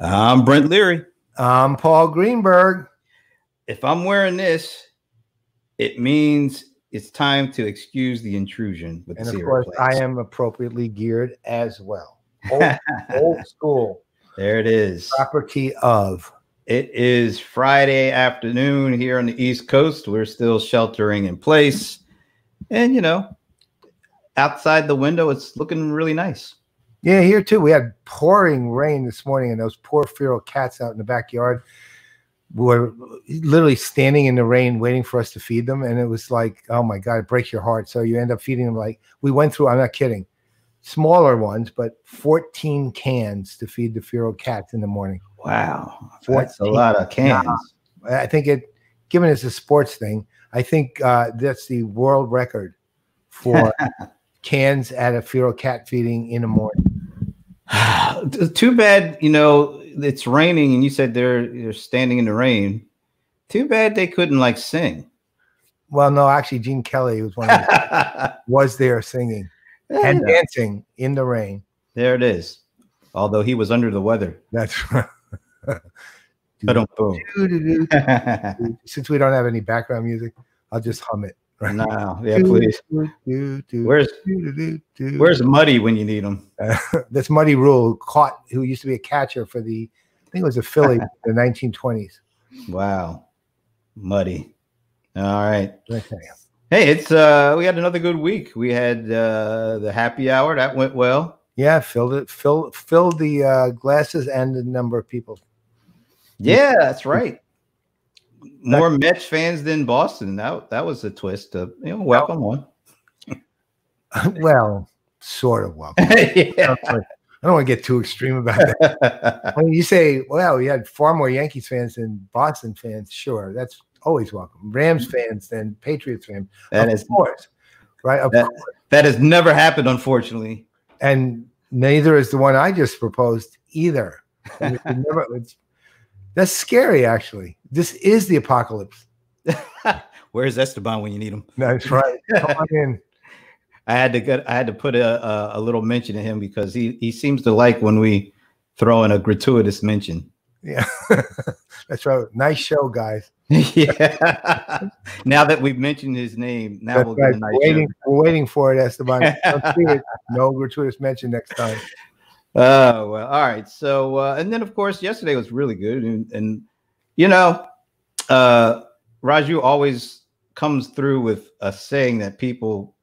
I'm Brent Leary. I'm Paul Greenberg. If I'm wearing this, it means it's time to excuse the intrusion with And the of CRM course, Playaz. I am appropriately geared as well. Old school. There it is. Property of. It is Friday afternoon here on the East Coast. We're still sheltering in place. And, you know, outside the window, it's looking really nice. Yeah, here too. We had pouring rain this morning, and those poor feral cats out in the backyard were literally standing in the rain waiting for us to feed them. And it was like, oh my God, it breaks your heart. So you end up feeding them like we went through, I'm not kidding, smaller ones, but 14 cans to feed the feral cats in the morning. Wow. That's a lot of cans. I think given it's a sports thing, I think that's the world record for cans at a feral cat feeding in the morning. Too bad, you know, it's raining and you said they're standing in the rain. Too bad they couldn't like sing. Well, no, actually, Gene Kelly was there singing and dancing in the rain. There it is. Although he was under the weather. That's right. Boom. Since we don't have any background music, I'll just hum it. Right? No, yeah, please. Where's Muddy when you need him? That's Muddy Rule, who used to be a catcher for I think it was a Philly in the 1920s. Wow, Muddy. All right. Okay. Hey, it's we had another good week. We had the happy hour that went well. Yeah, filled the glasses and the number of people. Yeah, that's right. More Mets fans than Boston. That was a twist. Welcome on. Well, sort of welcome. Yeah. I don't want to get too extreme about that. I mean, you say, well, we had far more Yankees fans than Boston fans. Sure, that's always welcome. Rams fans than Patriots fans. Of course, right? Of course. That has never happened, unfortunately. And neither is the one I just proposed either. That's scary, actually. This is the apocalypse. Where's Esteban when you need him? That's right. Come on in. I had to put a little mention to him because he seems to like when we throw in a gratuitous mention. Yeah, that's right. Nice show, guys. Yeah. Now that we've mentioned his name, now we'll get a nice show. We're waiting for it, Esteban. No gratuitous mention next time. Oh, well, all right. So, and then of course, yesterday was really good. And you know, Raju always comes through with a saying that people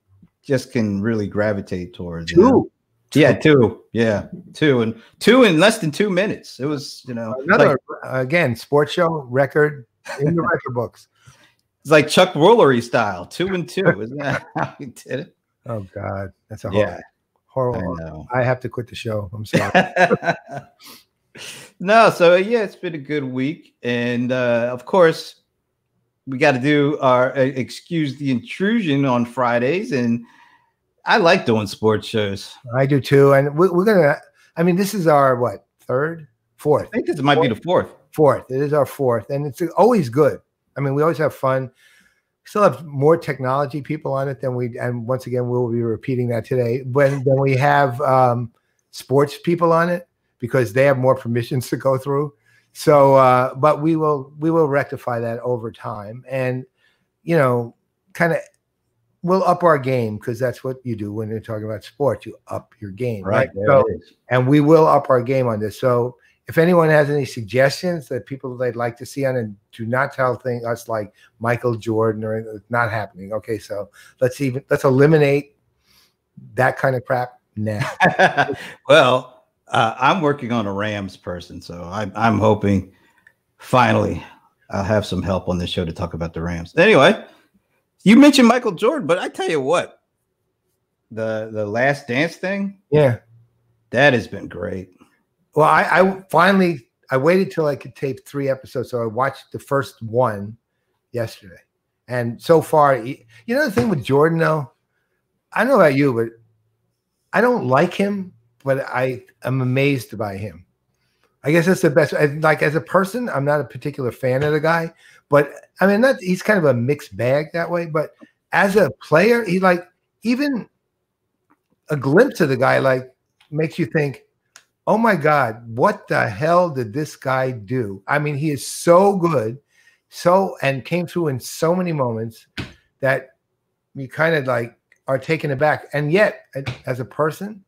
just can really gravitate towards. Two. Yeah, two. Yeah, two in less than 2 minutes. It was, another again sports show record in the record books. It's like Chuck Woolery style, 2 and 2. Isn't that how he did it? Oh God, that's a horrible. I have to quit the show. I'm sorry. No, so yeah, it's been a good week, and of course, we got to do our excuse the intrusion on Fridays, and I like doing sports shows. I do too, and we're gonna. I mean, this is our fourth. I think this might be the fourth. Fourth. It is our fourth, and it's always good. I mean, we always have fun. We still have more technology people on it than and once again, we'll be repeating that today. Then we have sports people on it because they have more permissions to go through. So, but we will rectify that over time, and kind of we'll up our game because that's what you do when you're talking about sports. You up your game, right? So, and we will up our game on this. So, if anyone has any suggestions that people they'd like to see on it, do not tell us like Michael Jordan or it's not happening. Okay, so let's eliminate that kind of crap now. Well, I'm working on a Rams person, so I'm hoping finally I'll have some help on this show to talk about the Rams. Anyway, you mentioned Michael Jordan, but I tell you what, the Last Dance thing, yeah, that has been great. Well, I waited till I could tape 3 episodes, so I watched the first one yesterday, and so far, the thing with Jordan, though, I don't know about you, but I don't like him, but I am amazed by him. I guess that's the best. Like as a person, I'm not a particular fan of the guy, but I mean, he's kind of a mixed bag that way. But as a player, even a glimpse of the guy makes you think, oh my God, what the hell did this guy do? I mean, he is so good, and came through in so many moments that you kind of like are taken aback. And yet, as a person,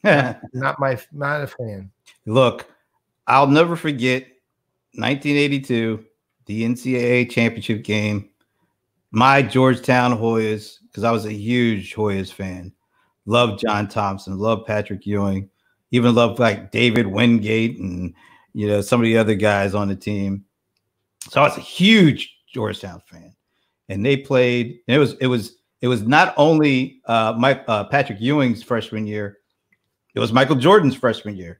not a fan. Look, I'll never forget 1982, the NCAA championship game. My Georgetown Hoyas, because I was a huge Hoyas fan. Loved John Thompson, loved Patrick Ewing, even loved like David Wingate and some of the other guys on the team. So I was a huge Georgetown fan, and they played. And it was not only Patrick Ewing's freshman year, it was Michael Jordan's freshman year.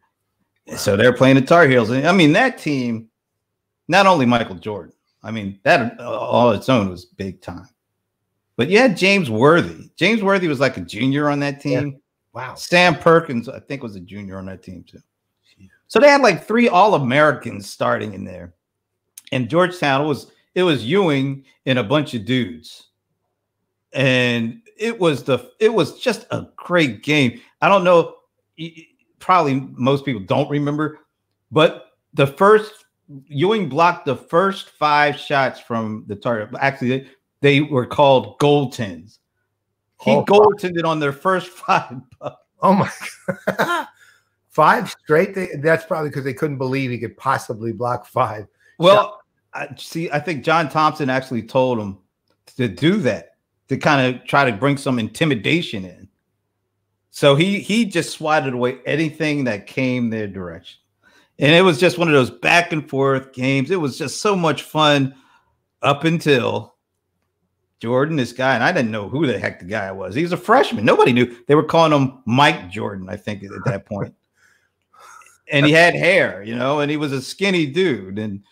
So they're playing the Tar Heels, and I mean that team, not only Michael Jordan. I mean that all its own was big time. But you had James Worthy. James Worthy was like a junior on that team. Yeah. Wow. Sam Perkins, I think, was a junior on that team too. So they had like 3 All-Americans starting in there. And Georgetown was Ewing and a bunch of dudes. And it was just a great game. I don't know, probably most people don't remember, but Ewing blocked the first 5 shots from the target. Actually, they were called goaltends. He goaltended on their first 5 bucks. Oh my God. 5 straight? That's probably because they couldn't believe he could possibly block 5. Well, I think John Thompson actually told him to do that, to kind of try to bring some intimidation in. So he just swatted away anything that came their direction. And it was just one of those back and forth games. It was just so much fun up until Jordan, this guy, and I didn't know who the heck the guy was. He was a freshman. Nobody knew. They were calling him Mike Jordan, I think, at that point. And he had hair, and he was a skinny dude. And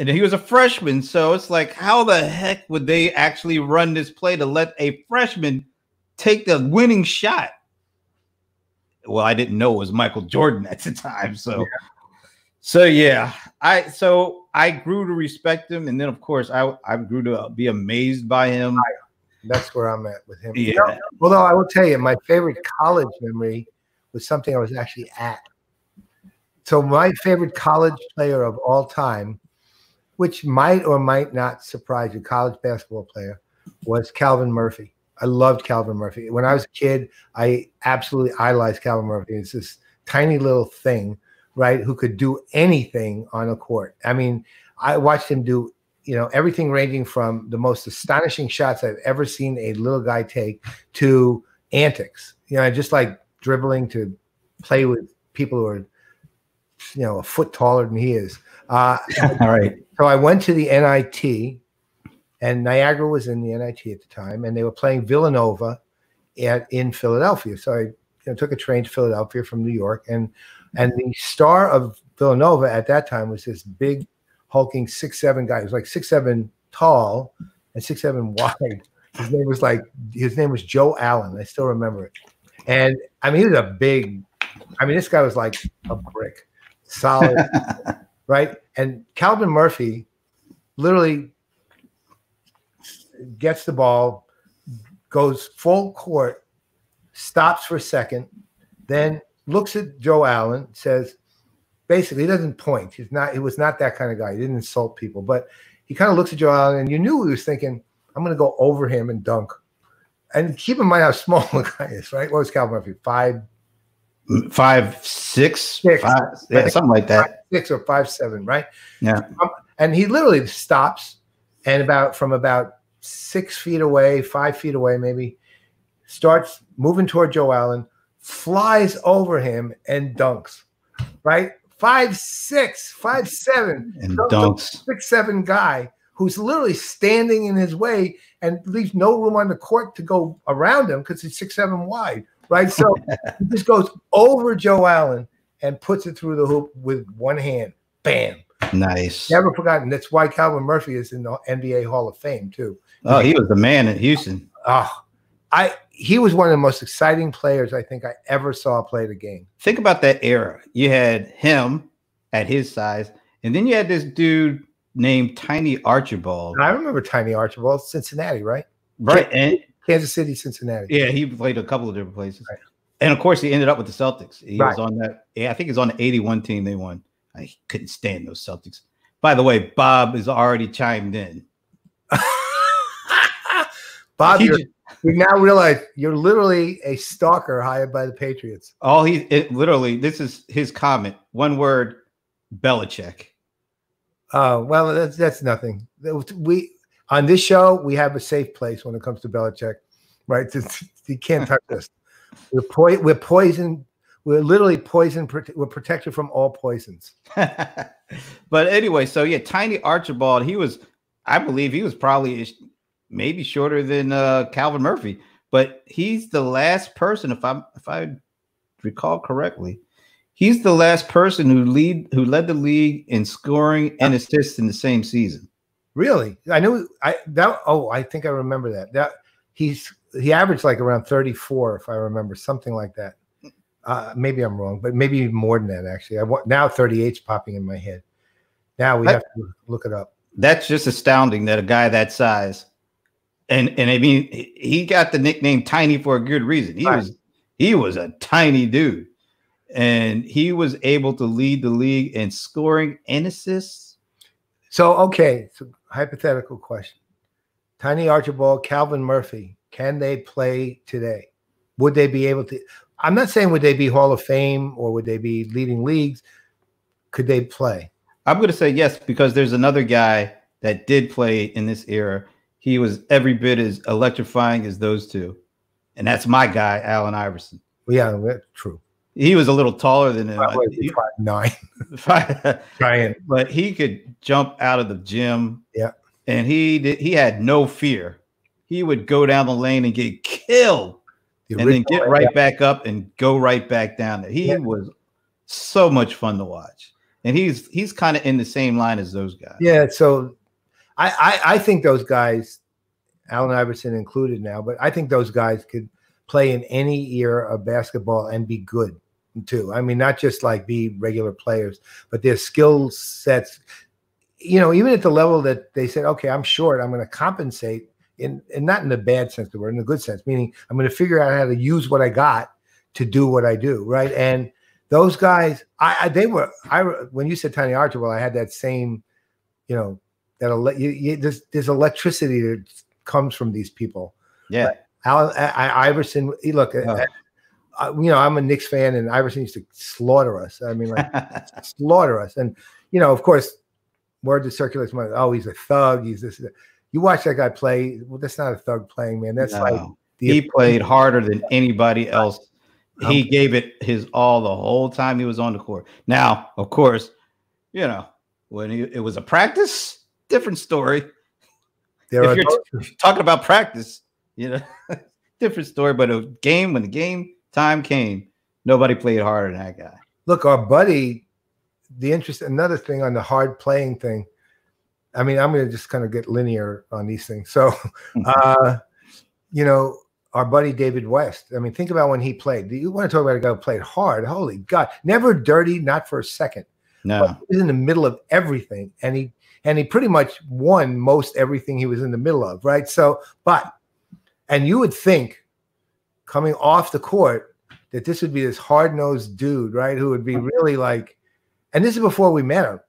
he was a freshman. So it's like, how the heck would they actually run this play to let a freshman take the winning shot? Well, I didn't know it was Michael Jordan at the time. So yeah, I grew to respect him, and then of course I grew to be amazed by him. That's where I'm at with him. Yeah. Although I will tell you, my favorite college memory was something I was actually at. So my favorite college player of all time, which might or might not surprise you, college basketball player, was Calvin Murphy. I loved Calvin Murphy. When I was a kid, I absolutely idolized Calvin Murphy. It's this tiny little thing, right, who could do anything on a court. I mean, I watched him do, everything ranging from the most astonishing shots I've ever seen a little guy take to antics, just like dribbling to play with people who are, a foot taller than he is. All right. So I went to the NIT, and Niagara was in the NIT at the time, and they were playing Villanova in Philadelphia. So I took a train to Philadelphia from New York, and the star of Villanova at that time was this big, hulking 6'7" guy. He was like 6'7" tall and 6'7" wide. His name was Joe Allen. I still remember it. And I mean, he was this guy was like a brick, solid, right? And Calvin Murphy literally gets the ball, goes full court, stops for a second, then looks at Joe Allen, says, basically, he doesn't point. He was not that kind of guy. He didn't insult people, but he kind of looks at Joe Allen, and you knew he was thinking, I'm going to go over him and dunk. And keep in mind how small the guy is, right? What was Calvin Murphy? 5'6", 5, yeah, something like that. 5'6" or 5'7", right? Yeah. And he literally stops, and from about 6 feet away, 5 feet away, maybe, starts moving toward Joe Allen, flies over him and dunks, right? 5'6", 5'7", and dunks. 6'7" guy who's literally standing in his way and leaves no room on the court to go around him because he's 6'7" wide, right? So he just goes over Joe Allen and puts it through the hoop with one hand. Bam. Nice. Never forgotten. That's why Calvin Murphy is in the NBA Hall of Fame too. Oh, he was the man in Houston. He was one of the most exciting players I think I ever saw play the game. Think about that era. You had him at his size, and then you had this dude named Tiny Archibald. And I remember Tiny Archibald, Cincinnati, right? Right. And Kansas City, Cincinnati. Yeah, he played a couple of different places. Right. And of course, he ended up with the Celtics. He Right. was on that. Yeah, I think he's on the 81 team they won. I couldn't stand those Celtics. By the way, Bob is already chimed in. Bob, we now realize you're literally a stalker hired by the Patriots. Literally, this is his comment. One word, Belichick. Oh, well, that's nothing. We on this show, we have a safe place when it comes to Belichick, right? You can't touch us. We're poison. We're literally poison. We're protected from all poisons. But anyway, so yeah, Tiny Archibald, I believe he was probably maybe shorter than Calvin Murphy, but he's the last person, if I recall correctly, he's the last person who led the league in scoring and assists in the same season. Really? I think I remember that. He averaged like around 34, if I remember, something like that. Maybe I'm wrong, but maybe even more than that, actually. Now 38's popping in my head. Now we have to look it up. That's just astounding that a guy that size, and I mean, he got the nickname Tiny for a good reason. He was a tiny dude, and he was able to lead the league in scoring and assists. So hypothetical question. Tiny Archibald, Calvin Murphy, can they play today? Would they be able to? I'm not saying would they be Hall of Fame or would they be leading leagues. Could they play? I'm going to say yes, because there's another guy that did play in this era. He was every bit as electrifying as those two. And that's my guy, Allen Iverson. Yeah, that's true. He was a little taller than him. 5'9". Giant. But he could jump out of the gym. Yeah. And he had no fear. He would go down the lane and get killed. And then get right back up and go right back down there. He was so much fun to watch. And he's kind of in the same line as those guys. Yeah, so I think those guys, Allen Iverson included now, but I think those guys could play in any era of basketball and be good too. I mean, not just like be regular players, but their skill sets, even at the level that they said, okay, I'm short, I'm going to compensate. And not in the bad sense of the word, in the good sense, meaning I'm going to figure out how to use what I got to do what I do, right? And those guys, when you said Tiny Archibald, I had that same, there's electricity that comes from these people. Yeah. Iverson, look, I'm a Knicks fan, and Iverson used to slaughter us. I mean, slaughter us. And, of course, word that circulates, he's a thug, he's this. You watch that guy play. Well, that's not a thug playing, man. That's he played harder than anybody else. He gave it his all the whole time he was on the court. Now, of course, when it was a practice, different story. If you're talking about practice, different story. But when the game time came, nobody played harder than that guy. Look, our buddy. Another thing on the hard playing thing. I mean, I'm going to just kind of get linear on these things. So, our buddy David West. I mean, think about when he played. You want to talk about a guy who played hard? Holy God, never dirty, not for a second. No, he was in the middle of everything, and he pretty much won most everything he was in the middle of, right? So, and you would think coming off the court that this would be this hard-nosed dude, right? Who would be really like, and this is before we met him.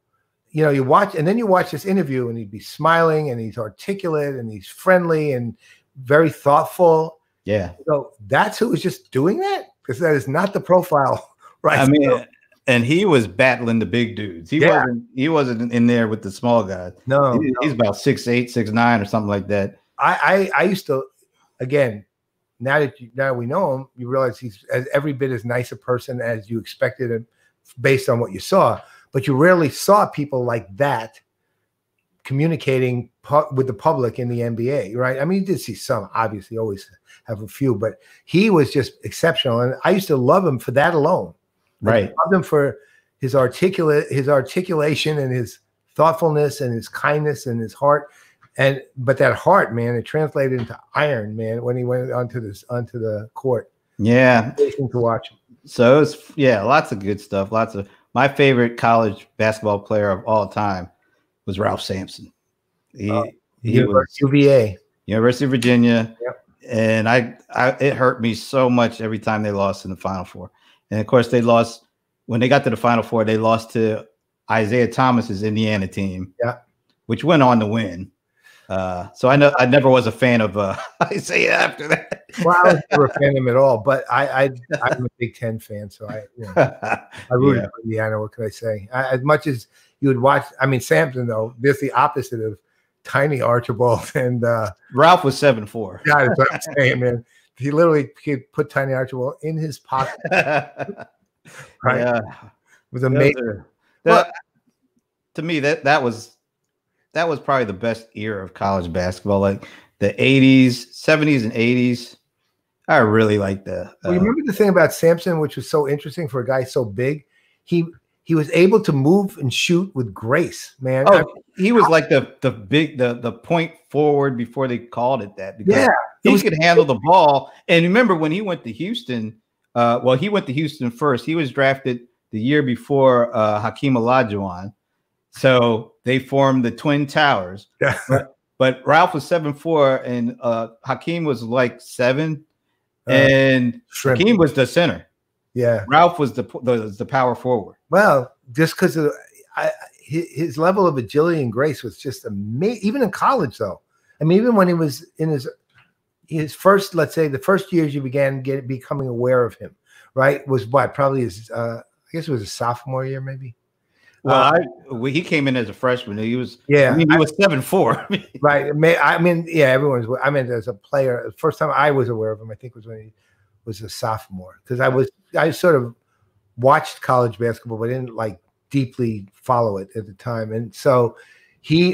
You watch this interview, and he'd be smiling, and he's articulate, and he's friendly, and very thoughtful. Yeah. So that's who was just doing that, because that is not the profile, right? I mean, and he was battling the big dudes. He wasn't in there with the small guys. No, he's about 6'8", 6'9", or something like that. I used to, again, now that we know him, you realize he's every bit as nice a person as you expected him based on what you saw. But you rarely saw people like that communicating with the public in the NBA, right? I mean, you did see some, obviously, always have a few, but he was just exceptional. And I used to love him for that alone. Right. I loved him for his articulation and his thoughtfulness and his kindness and his heart. But that heart, man, it translated into iron, man, when he went onto the court. Yeah. Amazing to watch him. So it's lots of good stuff. My favorite college basketball player of all time was Ralph Sampson. He was UVA, University of Virginia. Yep. and it hurt me so much every time they lost in the Final Four. And of course, they lost when they got to the Final Four. They lost to Isaiah Thomas's Indiana team, which went on to win. So I never was a fan of Isaiah after that. Well, I was never a fan of him at all, but I'm a Big Ten fan, so I rooted for Indiana. What could I say? As much as you would watch, I mean, Sampson though, there's the opposite of tiny Archibald, and Ralph was 7'4". Yeah, that's what I'm saying, man. He literally could put tiny Archibald in his pocket, right? Yeah, with amazing. To me, that was probably the best era of college basketball, like the 80s, 70s, and 80s. I really like that. Well, you remember the thing about Sampson, which was so interesting for a guy so big? He was able to move and shoot with grace, man. Oh, he was like the point forward before they called it that. Because he could handle the ball. And remember when he went to Houston, he went to Houston first. He was drafted the year before Hakeem Olajuwon. So they formed the Twin Towers. But Ralph was 7'4", and Hakeem was like 7, and Hakeem was the center. Yeah, Ralph was the power forward. Well, just because of his level of agility and grace was just amazing. Even in college, though. I mean, even when he was in his first, let's say, the first years you began becoming aware of him, right? Was what probably his I guess it was a sophomore year, maybe. Well, he came in as a freshman. He was he was 7'4". Right. I mean, everyone's. I mean, as a player, the first time I was aware of him, I think, was when he was a sophomore, because I sort of watched college basketball, but didn't like deeply follow it at the time. And so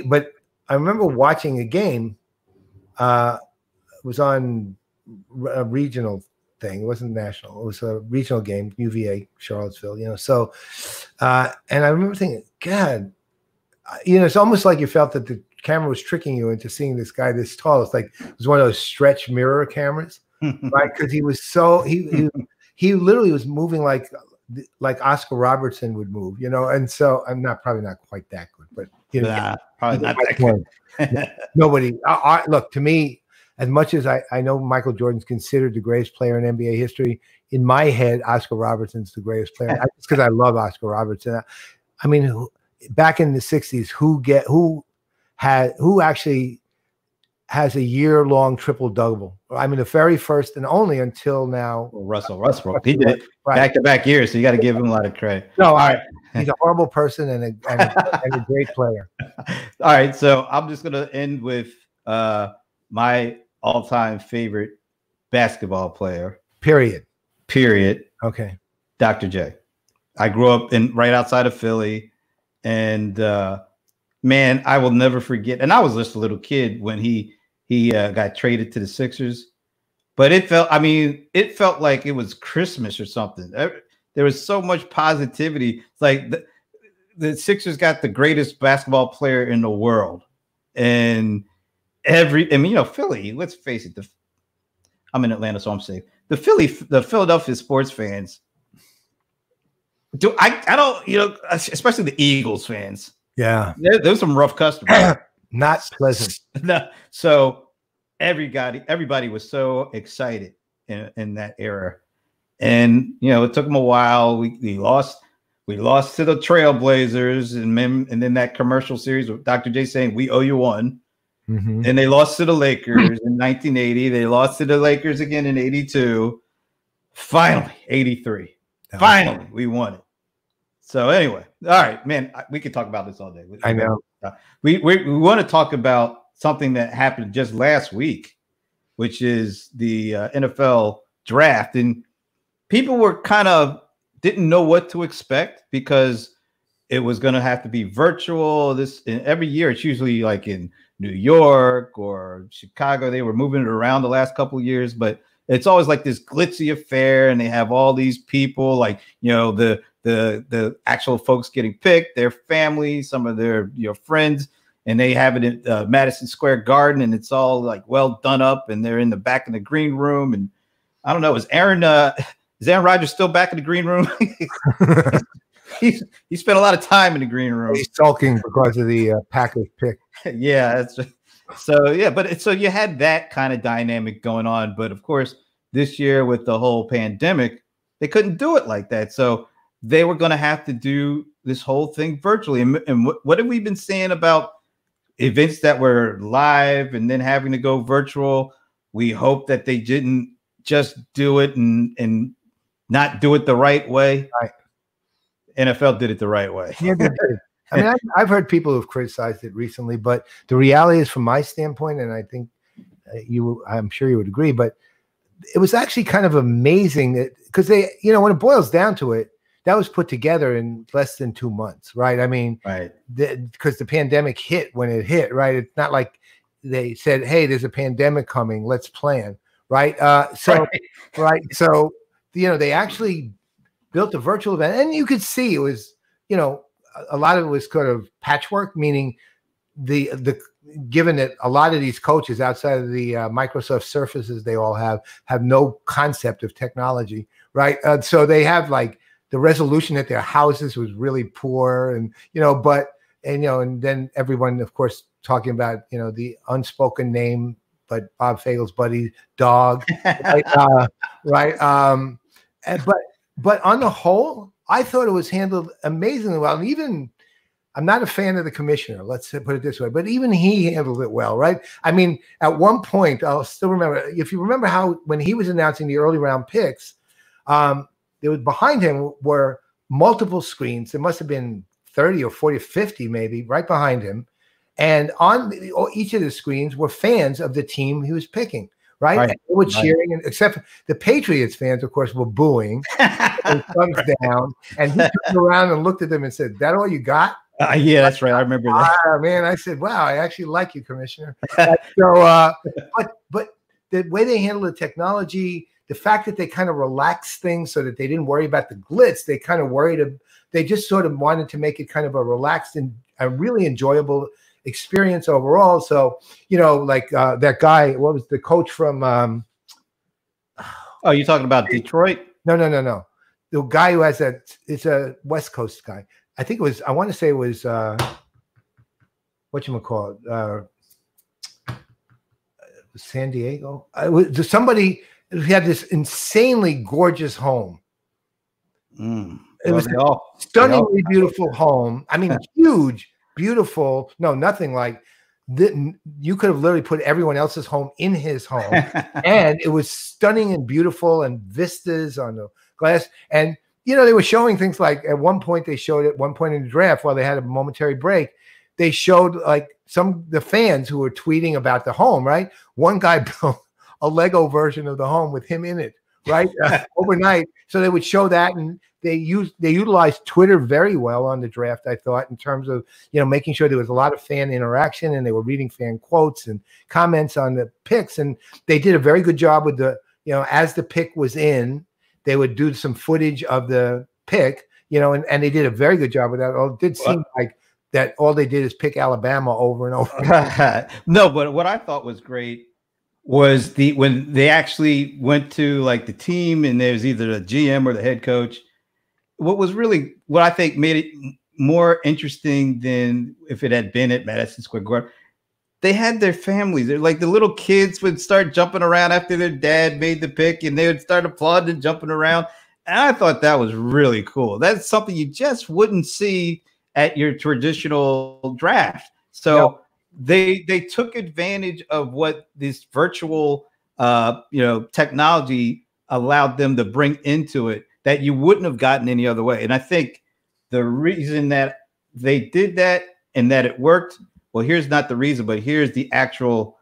but I remember watching a game. It was on a regional thing. It wasn't national. It was a regional game, UVA, Charlottesville, So, and I remember thinking, God, it's almost like you felt that the camera was tricking you into seeing this guy this tall. It's like it was one of those stretch mirror cameras, right? Because he was so he literally was moving like Oscar Robertson would move, And so I'm probably not quite that good, but probably not that good. Nobody. Look, to me, as much as I know Michael Jordan's considered the greatest player in NBA history, in my head, Oscar Robertson's the greatest player. Just because I love Oscar Robertson. I mean, back in the '60s, who actually has a year-long triple-double? I mean, the very first and only until now. Well, Russell Westbrook. He did it back-to-back years, so you got to give him a lot of credit. No, all right. He's a horrible person and a great player. All right, so I'm just going to end with my all-time favorite basketball player. Period. Okay. Dr. J. I grew up right outside of Philly, and man, I will never forget. And I was just a little kid when he got traded to the Sixers, but it felt like it was Christmas or something. There was so much positivity. It's like the Sixers got the greatest basketball player in the world, and Philly, let's face it, I'm in Atlanta, so I'm safe. The Philadelphia sports fans, especially the Eagles fans. Yeah. There's some rough customers. Not pleasant. No. So everybody was so excited in that era. And, it took them a while. We lost to the Trailblazers, and then that commercial series with Dr. J saying, "We owe you one." Mm-hmm. And they lost to the Lakers in 1980. They lost to the Lakers again in 82. Finally, 83. Finally, we won it. So anyway, all right, man, we could talk about this all day. I know. We want to talk about something that happened just last week, which is the NFL draft. And people were didn't know what to expect because it was going to have to be virtual. And every year, it's usually like in New York or Chicago. They were moving it around the last couple of years, but it's always like this glitzy affair, and they have all these people, like, the actual folks getting picked, their family, some of their friends, and they have it at Madison Square Garden, and it's all like well done up, and they're in the back in the green room. And I don't know, is Aaron Rodgers still back in the green room? He spent a lot of time in the green room. He's sulking because of the Packers pick. Yeah, So yeah, but so you had that kind of dynamic going on, but of course this year with the whole pandemic, they couldn't do it like that. So they were going to have to do this whole thing virtually. And what have we been saying about events that were live and then having to go virtual? We hope that they didn't just do it and not do it the right way. Right. NFL did it the right way. Yeah, they did. I mean, I've heard people who've criticized it recently, but the reality is, from my standpoint, and I think I'm sure you would agree, but it was actually kind of amazing because they, when it boils down to it, that was put together in less than 2 months, right? I mean, right, because the pandemic hit when it hit, right? It's not like they said, "Hey, there's a pandemic coming, let's plan," right? Right. So, they actually built a virtual event, and you could see it was, a lot of it was kind of patchwork, meaning the given that a lot of these coaches outside of the Microsoft Surfaces they all have no concept of technology, right? So they have like the resolution at their houses was really poor, and and then everyone, of course, talking about the unspoken name, but Bob Fagel's buddy dog, right? But on the whole, I thought it was handled amazingly well. And even, I'm not a fan of the commissioner, let's put it this way, but even he handled it well, right? I mean, at one point, I'll still remember, if you remember how when he was announcing the early round picks, there was behind him were multiple screens. There must have been 30 or 40 or 50 maybe right behind him. And on each of the screens were fans of the team he was picking. Right? And they were cheering, and except for the Patriots fans, of course, were booing, and thumbs down. And he turned around and looked at them and said, "That all you got?" Yeah, that's right. I remember that. Man, I said, "Wow, I actually like you, Commissioner." So, but the way they handle the technology, the fact that they kind of relaxed things so that they didn't worry about the glitz, they just sort of wanted to make it kind of a relaxed and a really enjoyable experience overall. So, like that guy, what was the coach from you're talking about Detroit? No. The guy who has it's a West Coast guy. I think it was, I want to say it was whatchamacallit, San Diego. It was somebody who had this insanely gorgeous home. It was a stunningly beautiful home. I mean, huge, beautiful. No, nothing like that. You could have literally put everyone else's home in his home, and it was stunning and beautiful, and vistas on the glass. And they were showing things like at one point in the draft while they had a momentary break, they showed like the fans who were tweeting about the home. Right, one guy built a Lego version of the home with him in it. Right, overnight. So they would show that, and they utilized Twitter very well on the draft, I thought, in terms of making sure there was a lot of fan interaction, and they were reading fan quotes and comments on the picks, and they did a very good job with the as the pick was in, they would do some footage of the pick, and they did a very good job with that. It did seem like that all they did is pick Alabama over and over. No, but what I thought was great was when they actually went to like the team, and there's either the GM or the head coach. What I think made it more interesting than if it had been at Madison Square Garden, they had their families. They're like the little kids would start jumping around after their dad made the pick, and they would start applauding and jumping around. And I thought that was really cool. That's something you just wouldn't see at your traditional draft. So they took advantage of what this virtual technology allowed them to bring into it that you wouldn't have gotten any other way. And I think the reason that they did that and that it worked, well, here's not the reason, but here's the actual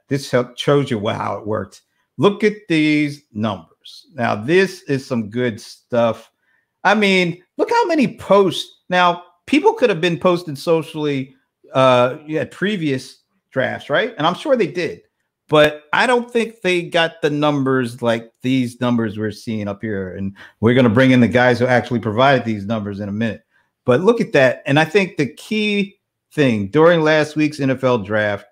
this shows you how it worked. Look at these numbers. Now, this is some good stuff. I mean, look how many posts. Now, people could have been posting socially at previous drafts, right? And I'm sure they did. But I don't think they got the numbers like these numbers we're seeing up here. And we're going to bring in the guys who actually provided these numbers in a minute. But look at that. And I think the key thing during last week's NFL draft,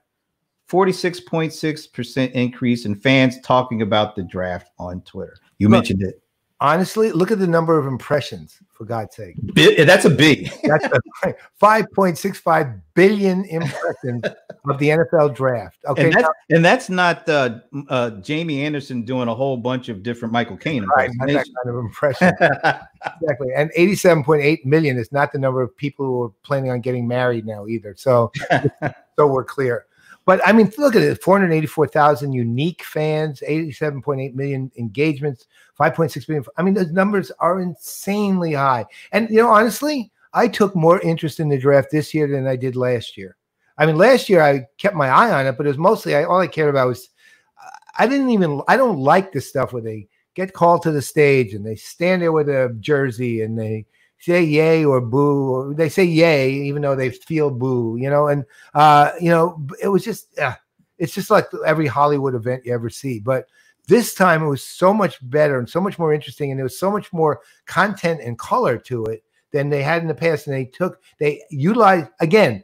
46.6% increase in fans talking about the draft on Twitter. You mentioned it. Honestly, look at the number of impressions, for God's sake. That's a B. That's 5.65 billion impressions of the NFL draft. Okay. And that's not Jamie Anderson doing a whole bunch of different Michael Caine impersonations. Right, not that kind of impression. Exactly. And 87.8 million is not the number of people who are planning on getting married now either. So, so we're clear. But I mean, look at it: 484,000 unique fans, 87.8 million engagements, 5.6 billion. I mean, those numbers are insanely high. And honestly, I took more interest in the draft this year than I did last year. I mean, last year I kept my eye on it, but it was mostly all I cared about was I don't like the stuff where they get called to the stage and they stand there with a jersey and they say yay or boo, or they say yay even though they feel boo, and it was just it's just like every Hollywood event you ever see. But this time it was so much better and so much more interesting, and there was so much more content and color to it than they had in the past. And they utilized, again,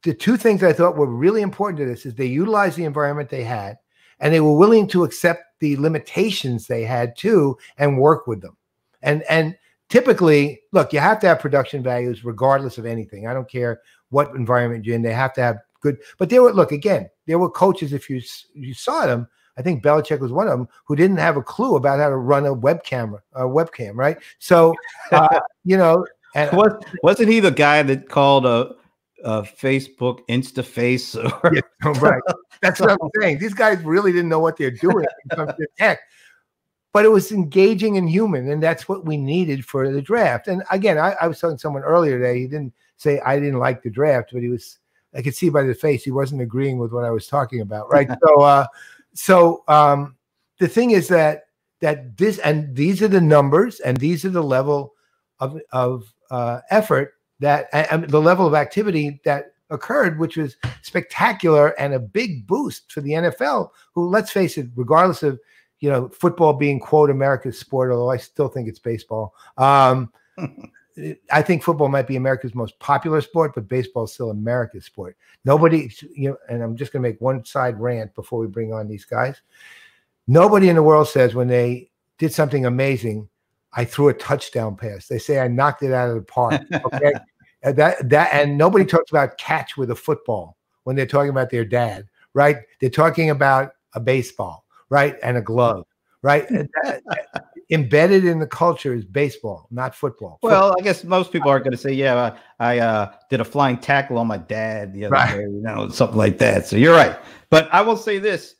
the two things I thought were really important to this is they utilized the environment they had, and they were willing to accept the limitations they had too and work with them. And typically, look, you have to have production values regardless of anything. I don't care what environment you're in. They have to have good. But there were coaches, if you saw them, I think Belichick was one of them, who didn't have a clue about how to run a webcam, right? So, and wasn't he the guy that called a Facebook InstaFace? Right. That's what I'm saying. These guys really didn't know what they're doing when it comes to tech. But it was engaging and human, and that's what we needed for the draft. And again, I was talking to someone earlier today. He didn't say I didn't like the draft, but I could see by the face he wasn't agreeing with what I was talking about, right? So the thing is that these are the numbers, and these are the level of effort and the level of activity that occurred, which was spectacular and a big boost for the NFL, who, let's face it, regardless of football being, quote, America's sport, although I still think it's baseball. I think football might be America's most popular sport, but baseball is still America's sport. Nobody, and I'm just going to make one side rant before we bring on these guys. Nobody in the world says when they did something amazing, I threw a touchdown pass. They say I knocked it out of the park. Okay. And nobody talks about catch with a football when they're talking about their dad, right? They're talking about a baseball, right? And a glove, right? And embedded in the culture is baseball, not football. Well, I guess most people aren't going to say, yeah, I did a flying tackle on my dad the other day, something like that. So you're right. But I will say this,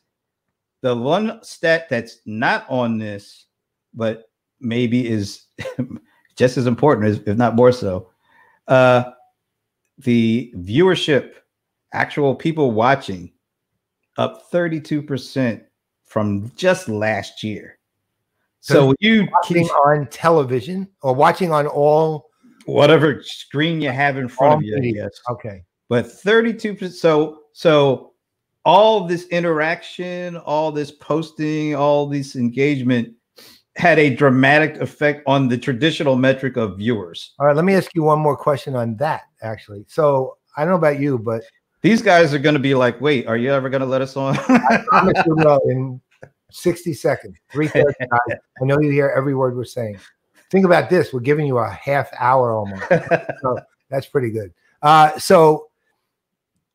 the one stat that's not on this, but maybe is just as important, if not more so, the viewership, actual people watching, up 32% from just last year. So you watching on television or watching on whatever screen you have in front of you, yes. Okay. But 32%. So all this interaction, all this posting, all this engagement had a dramatic effect on the traditional metric of viewers. All right, let me ask you one more question on that, actually. So I don't know about you, but these guys are going to be like, wait, are you ever going to let us on? I promise you will in 60 seconds, 3:30. I know you hear every word we're saying. Think about this. We're giving you a half hour almost. So that's pretty good. So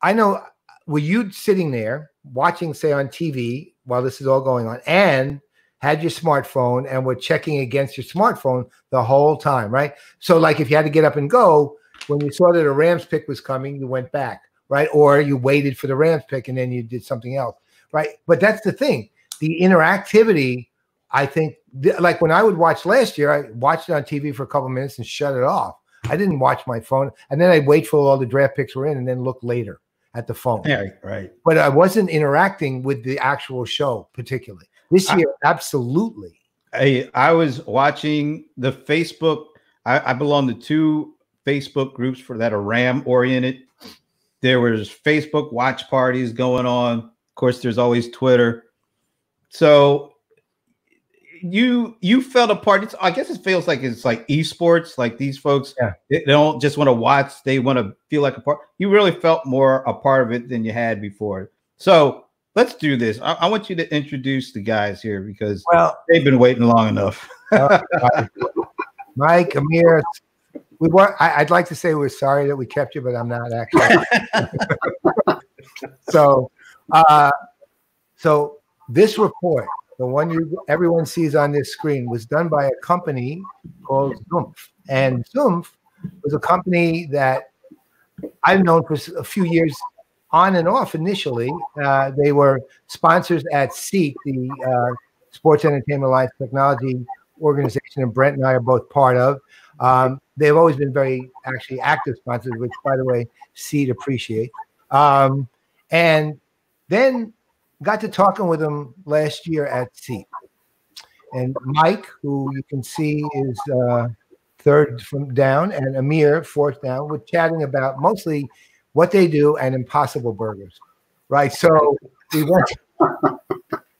I know, were you sitting there watching, say, on TV while this is all going on, and had your smartphone and were checking against your smartphone the whole time, right? So like if you had to get up and go, when you saw that a Rams pick was coming, you went back, right? Or you waited for the Rams pick and then you did something else, right? But that's the thing. The interactivity, I think, like when I would watch last year, I watched it on TV for a couple of minutes and shut it off. I didn't watch my phone. And then I'd wait for all the draft picks were in and then look later at the phone. Yeah, right. But I wasn't interacting with the actual show particularly. This year, absolutely. I was watching the Facebook. I belong to two Facebook groups that are Ram oriented. There was Facebook watch parties going on. Of course, there's always Twitter. So you felt a part. I guess it feels like it's like esports. Like these folks, they don't just want to watch; they want to feel like a part. You really felt more a part of it than you had before. So, let's do this. I want you to introduce the guys here because they've been waiting long enough. Mike, Amir, I'd like to say we're sorry that we kept you, but I'm not actually. So this report, the one everyone sees on this screen, was done by a company called Zumpf. And Zumpf was a company that I've known for a few years on and off initially. They were sponsors at SEAT, the Sports Entertainment Alliance Technology organization, and Brent and I are both part of. They've always been very actually active sponsors, which, by the way, SEAT appreciate. And then got to talking with them last year at SEAT. And Mike, who you can see is third from down, and Amir, fourth down, we're chatting about mostly what they do and Impossible Burgers, right? So we went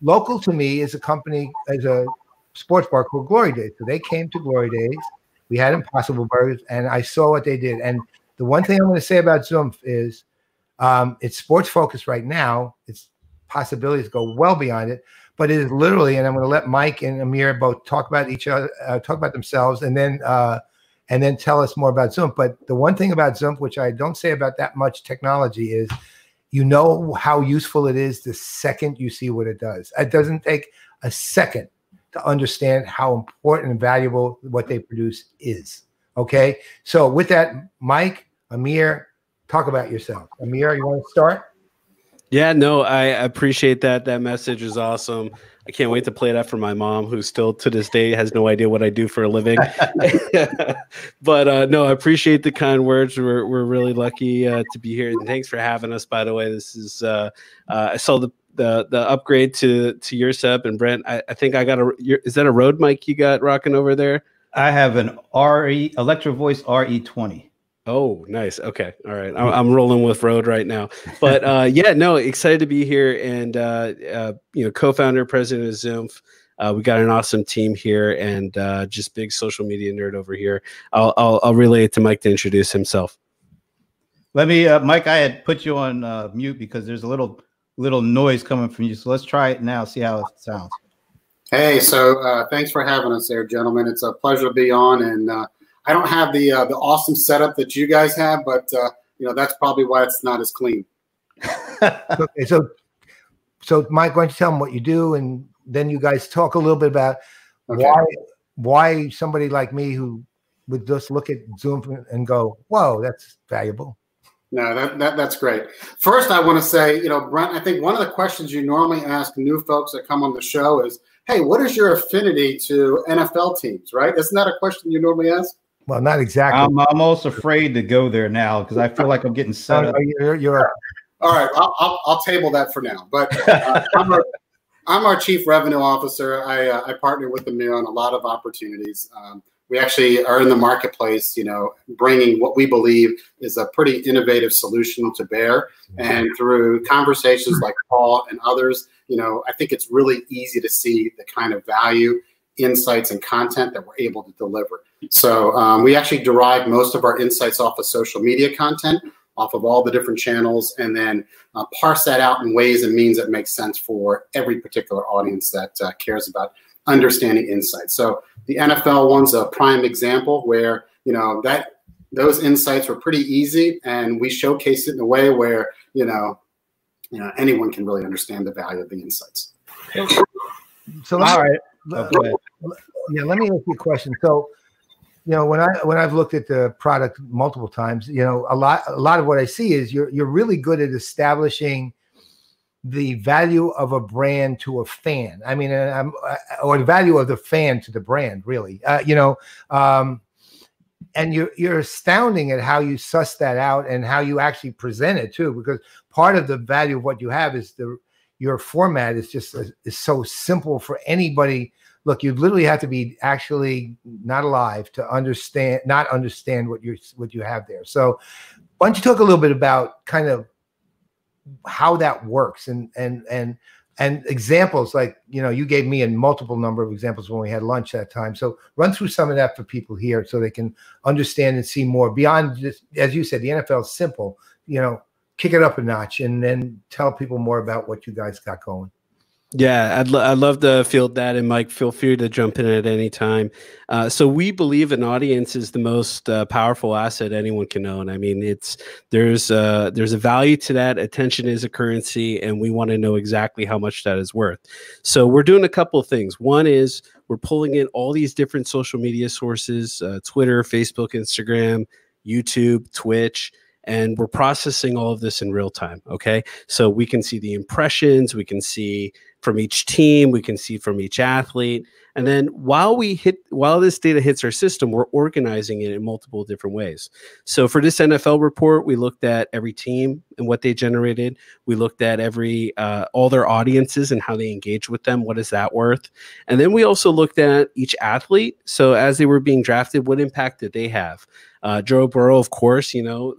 local to me is a company, as a sports bar called Glory Days. So they came to Glory Days. We had Impossible Burgers, and I saw what they did. And the one thing I'm going to say about Zumpf is it's sports focused right now. Its possibilities go well beyond it, but it is literally, and I'm going to let Mike and Amir both talk about each other, talk about themselves, and then tell us more about Zumpf. But the one thing about Zumpf, which I don't say about that much technology, is you know how useful it is the second you see what it does. It doesn't take a second to understand how important and valuable what they produce is. Okay, so with that, Mike, Amir, talk about yourself. Amir, you want to start? Yeah, no, I appreciate that. That message is awesome. I can't wait to play that for my mom, who still to this day has no idea what I do for a living. But no, I appreciate the kind words. We're really lucky to be here, and thanks for having us. By the way, this is I saw the upgrade to your setup, and Brent, I think I got is that a Rode mic you got rocking over there? I have an Electro Voice RE20. Oh, nice. Okay. All right. I'm rolling with Rode right now, but yeah, no, excited to be here. And, co-founder, president of Zumpf. We got an awesome team here, and just big social media nerd over here. I'll relay it to Mike to introduce himself. Let me, Mike, I had put you on mute because there's a little noise coming from you. So let's try it now. See how it sounds. Hey, so thanks for having us there, gentlemen. It's a pleasure to be on, and I don't have the awesome setup that you guys have, but that's probably why it's not as clean. Okay, so Mike, why don't you tell them what you do, and then you guys talk a little bit about why somebody like me who would just look at Zoom and go, "Whoa, that's valuable." No, that's great. First, I want to say, Brent, I think one of the questions you normally ask new folks that come on the show is, "Hey, what is your affinity to NFL teams?" Right? Isn't that a question you normally ask? Well, not exactly. I'm almost afraid to go there now because I feel like I'm getting set up. You're all right. I'll table that for now. But I'm our chief revenue officer. I partner with Amir on a lot of opportunities. We actually are in the marketplace, bringing what we believe is a pretty innovative solution to bear. And through conversations like Paul and others, I think it's really easy to see the kind of value, insights, and content that we're able to deliver. So we actually derive most of our insights off of social media content, off of all the different channels, and then parse that out in ways and means that make sense for every particular audience that cares about understanding insights. So the NFL one's a prime example where, those insights were pretty easy, and we showcase it in a way where, anyone can really understand the value of the insights. So all right. Yeah, let me ask you a question. So, when I've looked at the product multiple times, a lot of what I see is you're really good at establishing the value of a brand to a fan. I mean, or the value of the fan to the brand, really. And you're astounding at how you suss that out and how you actually present it too, because part of the value of what you have is your format is just is so simple for anybody. Look, you literally have to be actually not alive to not understand what you have there. So why don't you talk a little bit about kind of how that works and examples, like, you gave me a multiple number of examples when we had lunch that time. So run through some of that for people here so they can understand and see more beyond just, as you said, the NFL is simple. kick it up a notch and then tell people more about what you guys got going. Yeah, I'd love to field that, and Mike, feel free to jump in at any time. So we believe an audience is the most powerful asset anyone can own. I mean, there's a value to that. Attention is a currency, and we want to know exactly how much that is worth. So we're doing a couple of things. One is we're pulling in all these different social media sources: Twitter, Facebook, Instagram, YouTube, Twitch. And we're processing all of this in real time. Okay. So we can see the impressions, we can see from each team, we can see from each athlete. And then while this data hits our system, we're organizing it in multiple different ways. So for this NFL report, we looked at every team and what they generated. We looked at all their audiences and how they engage with them. What is that worth? And then we also looked at each athlete. So as they were being drafted, what impact did they have? Joe Burrow, of course,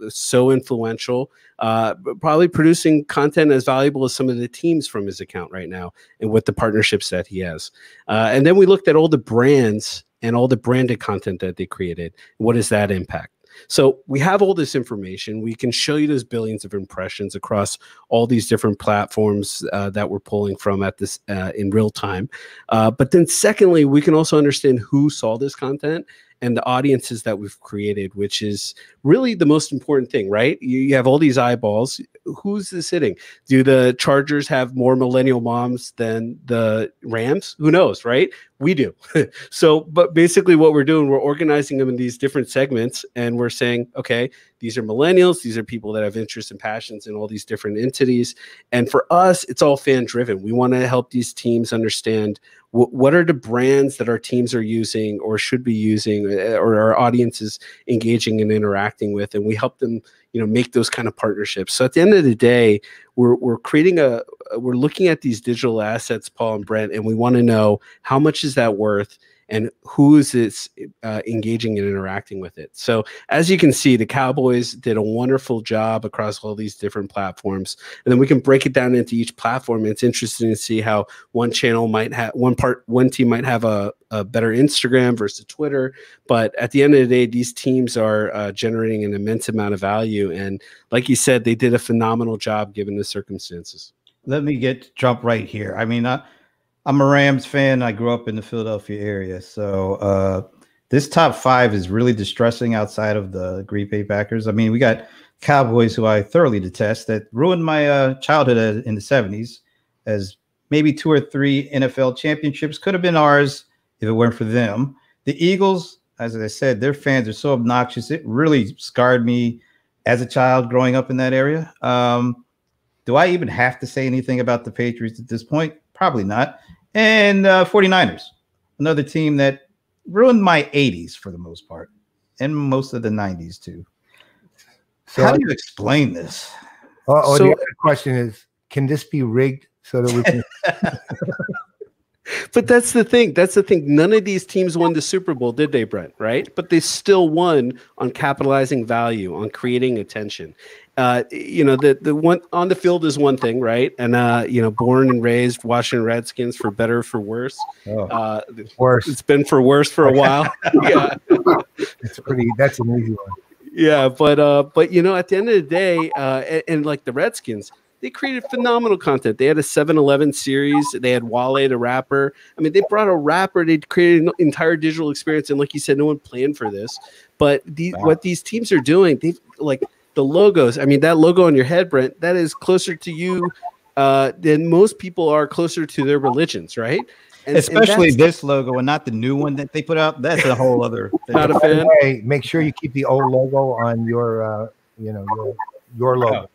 so influential, probably producing content as valuable as some of the teams from his account right now and with the partnerships that he has. And then we looked at all the brands and all the branded content that they created. What does that impact? So we have all this information. We can show you those billions of impressions across all these different platforms that we're pulling from at this in real time. But then secondly, we can also understand who saw this content and the audiences that we've created, which is really the most important thing, right? You have all these eyeballs. Who's this hitting? Do the Chargers have more millennial moms than the Rams? Who knows, right? We do. But basically what we're doing, we're organizing them in these different segments, and we're saying, okay, these are millennials. These are people that have interests and passions in all these different entities. And for us, it's all fan driven. We want to help these teams understand what are the brands that our teams are using or should be using, or our audiences engaging and interacting with, and we help them, make those kind of partnerships. So at the end of the day, we're looking at these digital assets, Paul and Brent, and we want to know how much is that worth and who is this engaging and interacting with it. So as you can see, the Cowboys did a wonderful job across all these different platforms, and then we can break it down into each platform. It's interesting to see how one channel might have one team might have a better Instagram versus Twitter, but at the end of the day, these teams are generating an immense amount of value. And like you said, they did a phenomenal job given the circumstances. Let me jump right here. I mean, I'm a Rams fan. I grew up in the Philadelphia area. So this top five is really distressing outside of the Green Bay Packers. I mean, we got Cowboys, who I thoroughly detest, that ruined my childhood in the 70s, as maybe 2 or 3 NFL championships could have been ours if it weren't for them. The Eagles, as I said, their fans are so obnoxious. It really scarred me as a child growing up in that area. Do I even have to say anything about the Patriots at this point? Probably not. And 49ers, another team that ruined my 80s for the most part, and most of the 90s too. So how do you explain this? The other question is, can this be rigged so that we can? But that's the thing. None of these teams won the Super Bowl, did they, Brent? Right? But they still won on capitalizing value, on creating attention. The one on the field is one thing, right? And born and raised Washington Redskins, for better or for worse. Worse. It's been for worse for a while. Yeah, that's an easy one. Yeah, but at the end of the day, and like the Redskins, they created phenomenal content. They had a 7-Eleven series. They had Wale, the rapper. I mean, they brought a rapper. They created an entire digital experience. And like you said, no one planned for this. But what these teams are doing, they've like the logos. I mean, that logo on your head, Brent, that is closer to you than most people are closer to their religions, right? Especially this logo and not the new one that they put out. That's a whole other thing. Not a fan. Hey, make sure you keep the old logo on your logo.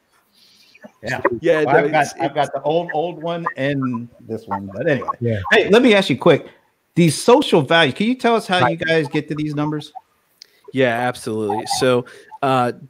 Yeah. Well, I've got the old one and this one. But anyway, yeah. Hey, let me ask you quick. These social values. Can you tell us how you guys get to these numbers? Yeah, absolutely. So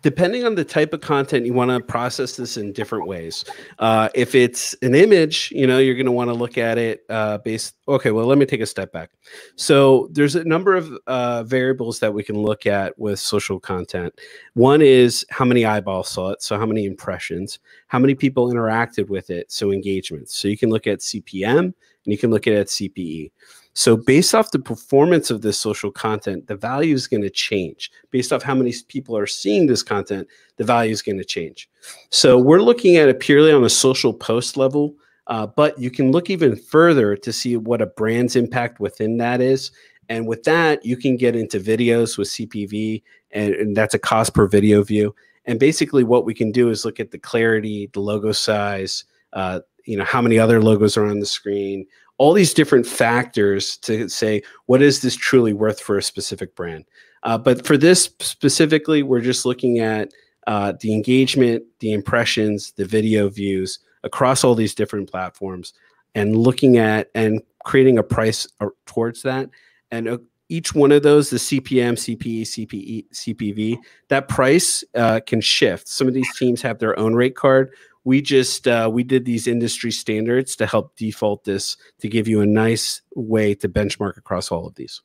depending on the type of content, you want to process this in different ways. If it's an image, you're going to want to look at it based. Okay, well, let me take a step back. So there's a number of variables that we can look at with social content. One is how many eyeballs saw it. So how many impressions, how many people interacted with it. So engagements. So you can look at CPM and you can look at CPE. So based off the performance of this social content, the value is going to change. Based off how many people are seeing this content, the value is going to change. So we're looking at it purely on a social post level, but you can look even further to see what a brand's impact within that is. And with that, you can get into videos with CPV, and that's a cost per video view. And basically what we can do is look at the clarity, the logo size, how many other logos are on the screen, all these different factors to say, what is this truly worth for a specific brand? But for this specifically, we're just looking at the engagement, the impressions, the video views across all these different platforms, and looking at and creating a price towards that. And each one of those, the CPM, CPE, CPE, CPV, that price can shift. Some of these teams have their own rate card. We just we did these industry standards to help default this to give you a nice way to benchmark across all of these.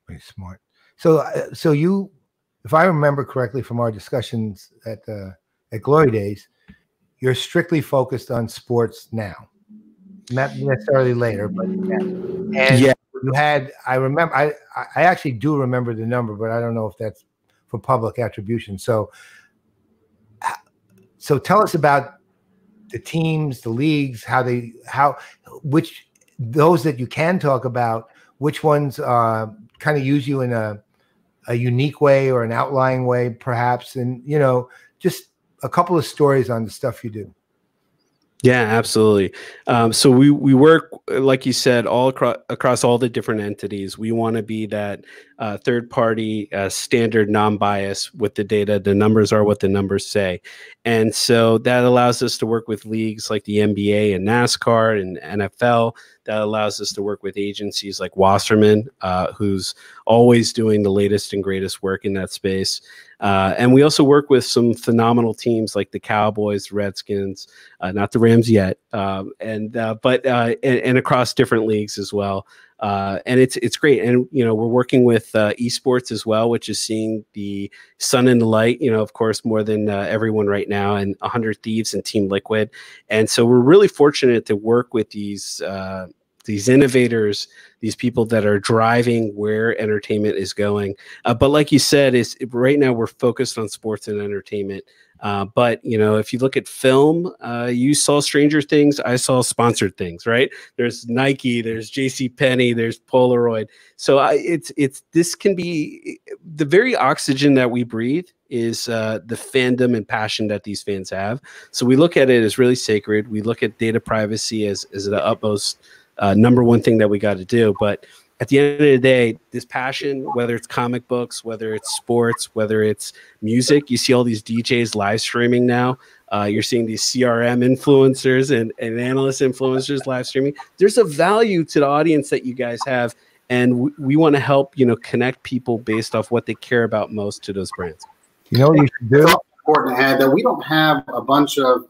Very smart. So, you, if I remember correctly from our discussions at Glory Days, you're strictly focused on sports now, not necessarily later, but now. And yeah, you had. I remember. I actually do remember the number, but I don't know if that's for public attribution. So tell us about the teams, the leagues, which those that you can talk about, which ones kind of use you in a unique way or an outlying way, perhaps, and just a couple of stories on the stuff you do. Yeah, absolutely. So we work, like you said, all across all the different entities. We want to be that third-party standard non-bias with the data. The numbers are what the numbers say. And so that allows us to work with leagues like the NBA and NASCAR and NFL. That allows us to work with agencies like Wasserman, who's always doing the latest and greatest work in that space. And we also work with some phenomenal teams like the Cowboys, Redskins, not the Rams yet, and across different leagues as well. And it's great. And, we're working with esports as well, which is seeing the sun and the light, of course, more than everyone right now, and 100 Thieves and Team Liquid. And so we're really fortunate to work with these innovators, these people that are driving where entertainment is going. But like you said, right now we're focused on sports and entertainment. But if you look at film, you saw Stranger Things, I saw Sponsored Things, right? There's Nike, there's JCPenney, there's Polaroid. So this can be the very oxygen that we breathe is the fandom and passion that these fans have. So we look at it as really sacred. We look at data privacy as the utmost number one thing that we got to do. But at the end of the day, this passion, whether it's comic books, whether it's sports, whether it's music, you see all these DJs live streaming now. You're seeing these CRM influencers and analyst influencers live streaming. There's a value to the audience that you guys have. And we want to help, connect people based off what they care about most to those brands. You know what you should do? It's important to add that we don't have a bunch of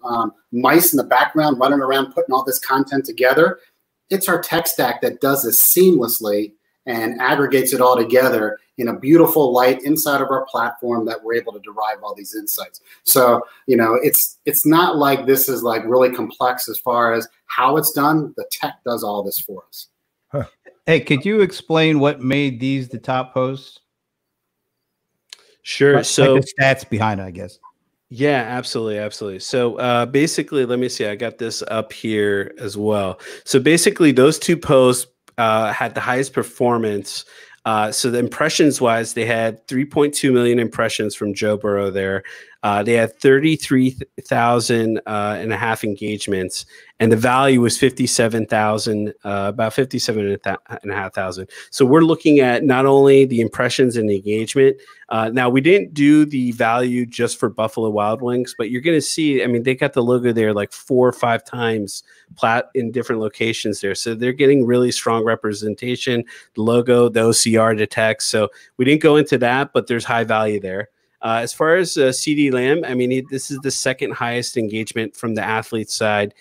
mice in the background running around putting all this content together. It's our tech stack that does this seamlessly and aggregates it all together in a beautiful light inside of our platform that we're able to derive all these insights. So, it's not like this is like really complex as far as how it's done. The tech does all this for us. Huh. Hey, could you explain what made these the top posts? Sure. Like so the stats behind it, I guess. Yeah, absolutely. Absolutely. So basically, let me see. I got this up here as well. So basically, those two posts had the highest performance. So the impressions wise, they had 3.2 million impressions from Joe Burrow there. They had 33,000 and a half engagements, and the value was 57,000, about 57,500. So we're looking at not only the impressions and the engagement. Now we didn't do the value just for Buffalo Wild Wings, but you're going to see, I mean, they got the logo there like 4 or 5 times in different locations there. So they're getting really strong representation, the logo, the OCR, the text. So we didn't go into that, but there's high value there. As far as CD Lamb, I mean, this is the second highest engagement from the athlete side.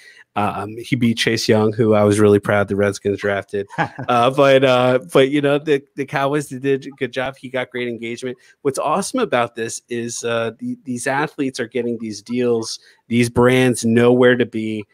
He beat Chase Young, who I was really proud the Redskins drafted. But you know, the Cowboys did a good job. He got great engagement. What's awesome about this is these athletes are getting these deals. These brands know where to be.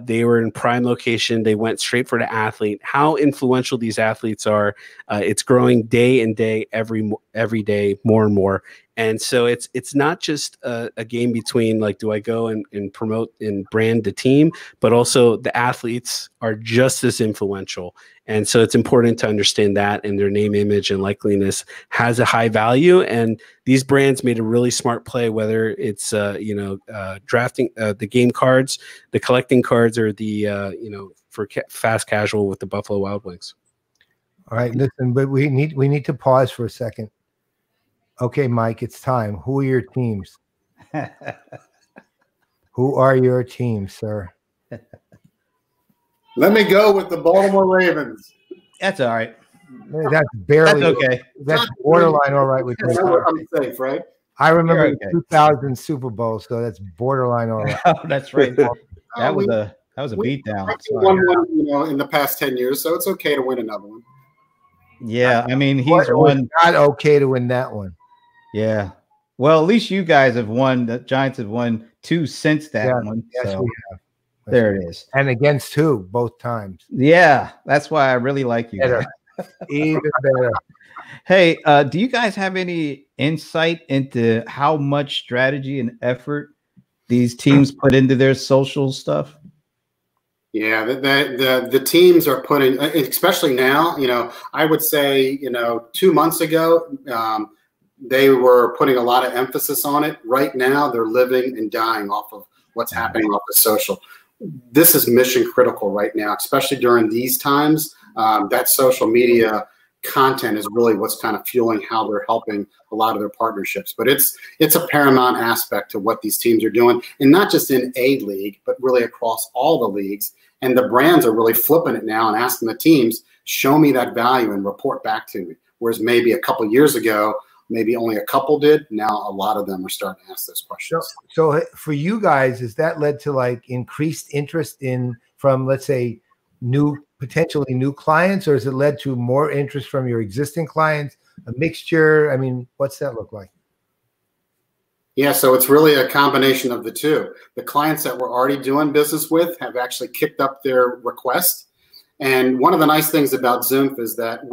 They were in prime location. They went straight for the athlete. How influential these athletes are. It's growing day and day, every day, more and more. And so it's not just a game between like, do I go and promote and brand the team, but also the athletes are just as influential. And so it's important to understand that, and their name, image, and likeliness has a high value. And these brands made a really smart play, whether it's drafting the game cards, the collecting cards, or the for fast casual with the Buffalo Wild Wings. All right, listen, but we need to pause for a second. Okay, Mike, it's time. Who are your teams? Who are your teams, sir? Let me go with the Baltimore Ravens. That's all right. That's barely That's okay. That's borderline all right with me. I'm safe, right? I remember the 2000 Super Bowl, so that's borderline all right. Oh, that's right. That was a beatdown. Won, in the past 10 years, so it's okay to win another one. Yeah, I mean, he's won. Not okay to win that one. Yeah. Well, at least you guys have won. The Giants have won 2 since that one. Yes, so we have. there it is. And against 2 both times. Yeah, that's why I really like you. Better. Even better. Hey, do you guys have any insight into how much strategy and effort these teams put into their social stuff? Yeah, the teams are putting, especially now, I would say, 2 months ago, they were putting a lot of emphasis on it. Right now, they're living and dying off of what's happening off of social. This is mission critical right now, especially during these times. That social media content is really what's kind of fueling how they're helping a lot of their partnerships. But it's a paramount aspect to what these teams are doing, and not just in a league, but really across all the leagues. And the brands are really flipping it now and asking the teams, show me that value and report back to me. Whereas maybe a couple years ago, maybe only a couple did. Now a lot of them are starting to ask those questions. So for you guys, has that led to like increased interest from, let's say, potentially new clients, or has it led to more interest from your existing clients, a mixture? I mean, what's that look like? Yeah, so it's really a combination of the two. The clients that we're already doing business with have actually kicked up their request. And one of the nice things about Zoom is that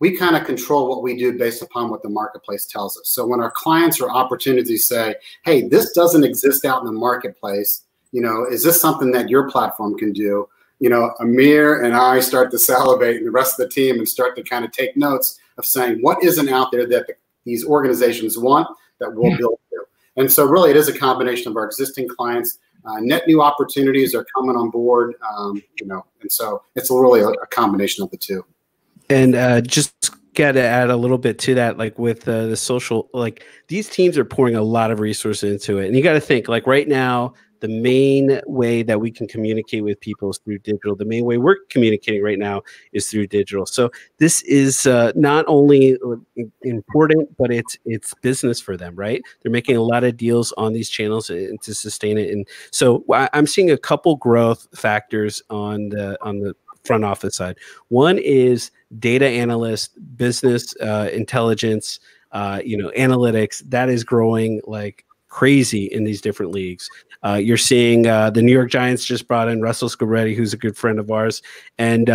we kind of control what we do based upon what the marketplace tells us. So when our clients or opportunities say, hey, this doesn't exist out in the marketplace, is this something that your platform can do? Amir and I start to salivate, and the rest of the team, and start to kind of take notes of saying what isn't out there that these organizations want that we'll build to. And so really it is a combination of our existing clients. Net new opportunities are coming on board, and so it's really a combination of the two. And just got to add a little bit to that, like with the social, like these teams are pouring a lot of resources into it. And you got to think, like right now, the main way that we can communicate with people is through digital. The main way we're communicating right now is through digital. So this is not only important, but it's business for them, right? They're making a lot of deals on these channels to sustain it. And so I'm seeing a couple growth factors on the front office side. One is data analyst, business intelligence, analytics. That is growing like crazy in these different leagues. You're seeing the New York Giants just brought in Russell Scoretti, who's a good friend of ours, and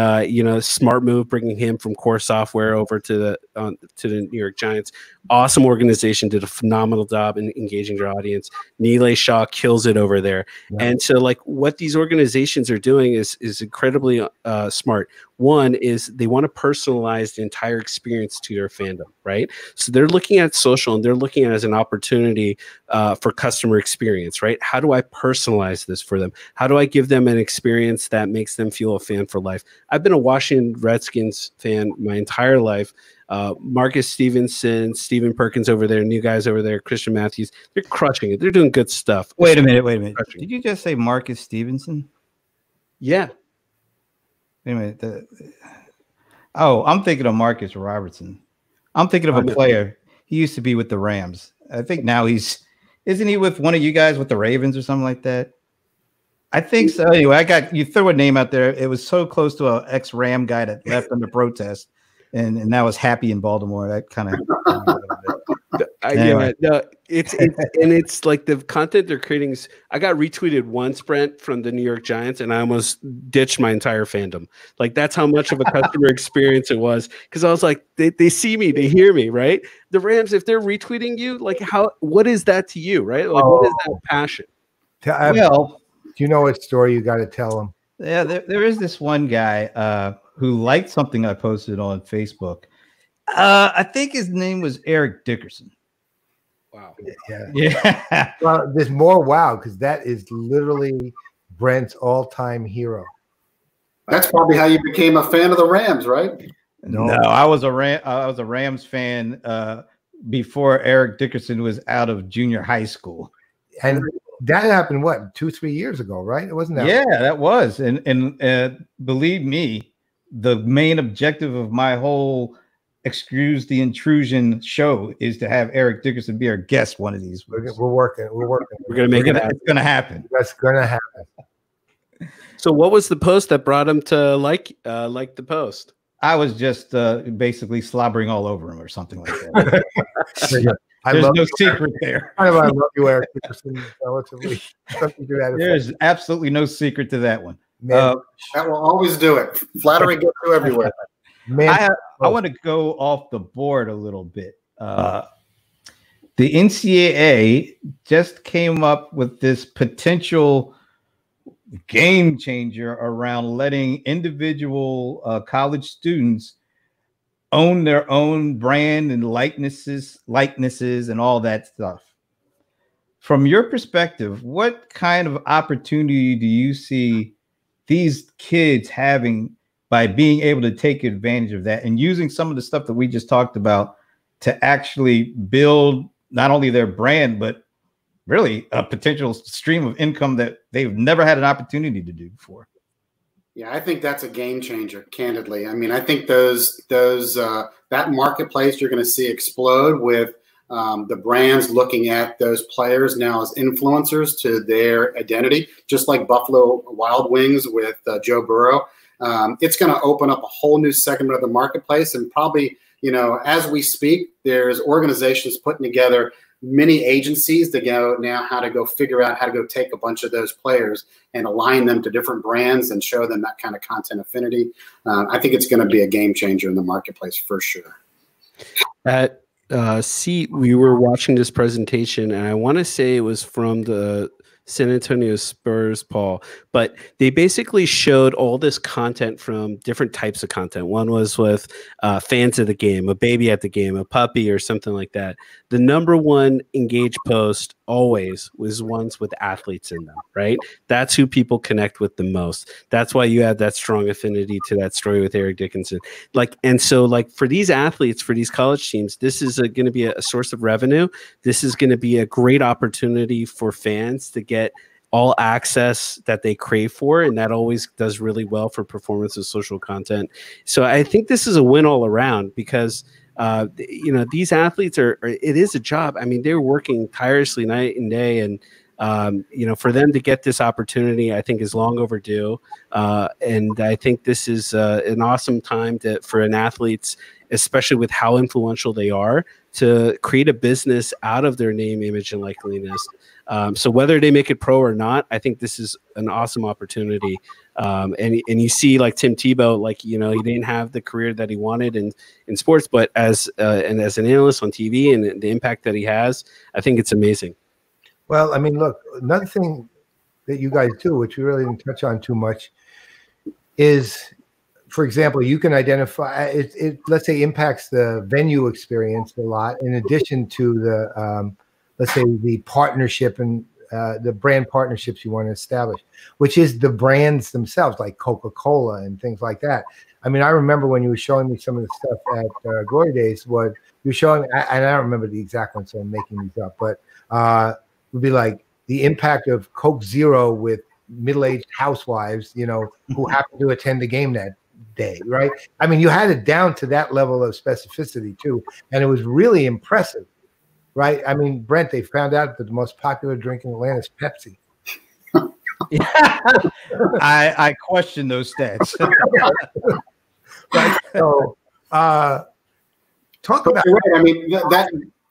smart move bringing him from Core Software over to the New York Giants. Awesome organization, did a phenomenal job in engaging their audience. Nilay Shah kills it over there. Yeah. And so like what these organizations are doing is incredibly smart. One is they want to personalize the entire experience to their fandom, right? So they're looking at social and they're looking at it as an opportunity for customer experience, right? How do I personalize this for them? How do I give them an experience that makes them feel a fan for life? I've been a Washington Redskins fan my entire life. Marcus Stevenson, Stephen Perkins over there, new guys over there, Christian Matthews, they're crushing it. They're doing good stuff. Wait a minute. Did you just say Marcus Stevenson? Yeah. Wait a minute. I'm thinking of Marcus Robertson. I'm thinking of a player. He used to be with the Rams. I think now isn't he with one of you guys with the Ravens or something like that? I think so. Anyway, you threw a name out there. It was so close to an ex-Ram guy that left under protest. And now is happy in Baltimore. That kind of Anyway. Yeah, no, it's like the content they're creating. I got retweeted once, Brent, from the New York Giants, and I almost ditched my entire fandom. Like that's how much of a customer experience it was. Because I was like, they see me, they hear me, right? The Rams, if they're retweeting you, like what is that to you, right? Like what is that passion? Well, do you know what story you got to tell them? Yeah, there is this one guy who liked something I posted on Facebook. I think his name was Eric Dickerson. Wow. Yeah. Well, there's more wow because that is literally Brent's all-time hero. That's probably how you became a fan of the Rams, right? No, I was a Rams fan before Eric Dickerson was out of junior high school. And that happened, what, 2-3 years ago, right? It wasn't that. Yeah, that was. And believe me, the main objective of my whole Excuse the Intrusion show is to have Eric Dickerson be our guest one of these weeks. We're working. We're going to make it happen. It's going to happen. That's going to happen. So what was the post that brought him to like the post? I was just basically slobbering all over him or something like that. There's no secret there. I love you, Eric Dickerson. There's absolutely no secret to that one. That will always do it. Flattery gets you everywhere. Man, I want to go off the board a little bit. The NCAA just came up with this potential game changer around letting individual college students own their own brand and likenesses and all that stuff. From your perspective, what kind of opportunity do you see these kids having by being able to take advantage of that and using some of the stuff that we just talked about to actually build not only their brand, but really a potential stream of income that they've never had an opportunity to do before? Yeah, I think that's a game changer, candidly. I mean, I think that marketplace you're going to see explode with the brands looking at those players now as influencers to their identity, just like Buffalo Wild Wings with Joe Burrow. It's going to open up a whole new segment of the marketplace. And probably, as we speak, there's organizations putting together many agencies to go now how to go figure out how to go take a bunch of those players and align them to different brands and show them that kind of content affinity. I think it's going to be a game changer in the marketplace for sure. At we were watching this presentation, and I want to say it was from the San Antonio Spurs, Paul, but they basically showed all this content from different types of content. One was with fans of the game, a baby at the game, a puppy or something like that. The number one engaged post always was ones with athletes in them, right? That's who people connect with the most. That's why you have that strong affinity to that story with Eric Dickerson. And so for these athletes, for these college teams, this is going to be a source of revenue. This is going to be a great opportunity for fans to get all access that they crave for, and that always does really well for performance of social content. So I think this is a win all around because these athletes it is a job. I mean, they're working tirelessly night and day, and for them to get this opportunity, I think is long overdue. And I think this is an awesome time for an athletes, especially with how influential they are, to create a business out of their name, image, and likeliness. So whether they make it pro or not, I think this is an awesome opportunity. And you see, like Tim Tebow, he didn't have the career that he wanted in sports, but as an analyst on TV and the impact that he has, I think it's amazing. Well, I mean, look, another thing that you guys do, which we really didn't touch on too much, is, for example, you can identify it let's say impacts the venue experience a lot, in addition to the let's say the partnership and the brand partnerships you want to establish, which is the brands themselves, like Coca-Cola and things like that. I mean, I remember when you were showing me some of the stuff at Glory Days, what you're showing, and I don't remember the exact one, so I'm making these up, but it would be like the impact of Coke Zero with middle-aged housewives, who happen to attend the game that day, right? I mean, you had it down to that level of specificity too, and it was really impressive. Right. I mean, Brent, they found out that the most popular drink in Atlanta is Pepsi. I question those stats. Right. So talk about right. I mean,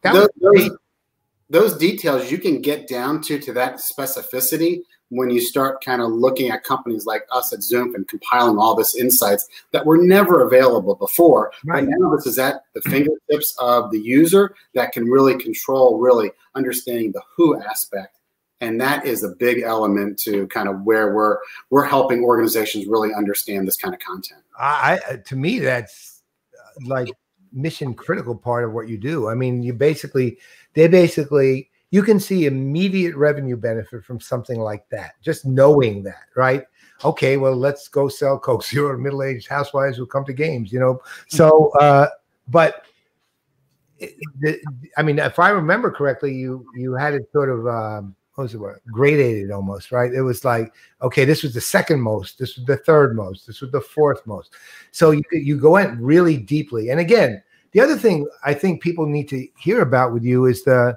those details you can get down to that specificity when you start kind of looking at companies like us at Zoom and compiling all this insights that were never available before. Right. But now this is at the fingertips of the user that can really control, really understanding the who aspect. And that is a big element to kind of where we're helping organizations really understand this kind of content. To me, that's like mission critical part of what you do. I mean, you can see immediate revenue benefit from something like that. Just knowing that, right? Okay, well, let's go sell Coke Zero to middle-aged housewives who come to games, you know? So, but I mean, if I remember correctly, you had it sort of, what was it, gradated almost, right? It was like, okay, this was the second most, this was the third most, this was the fourth most. So you go in really deeply. And again, the other thing I think people need to hear about with you is the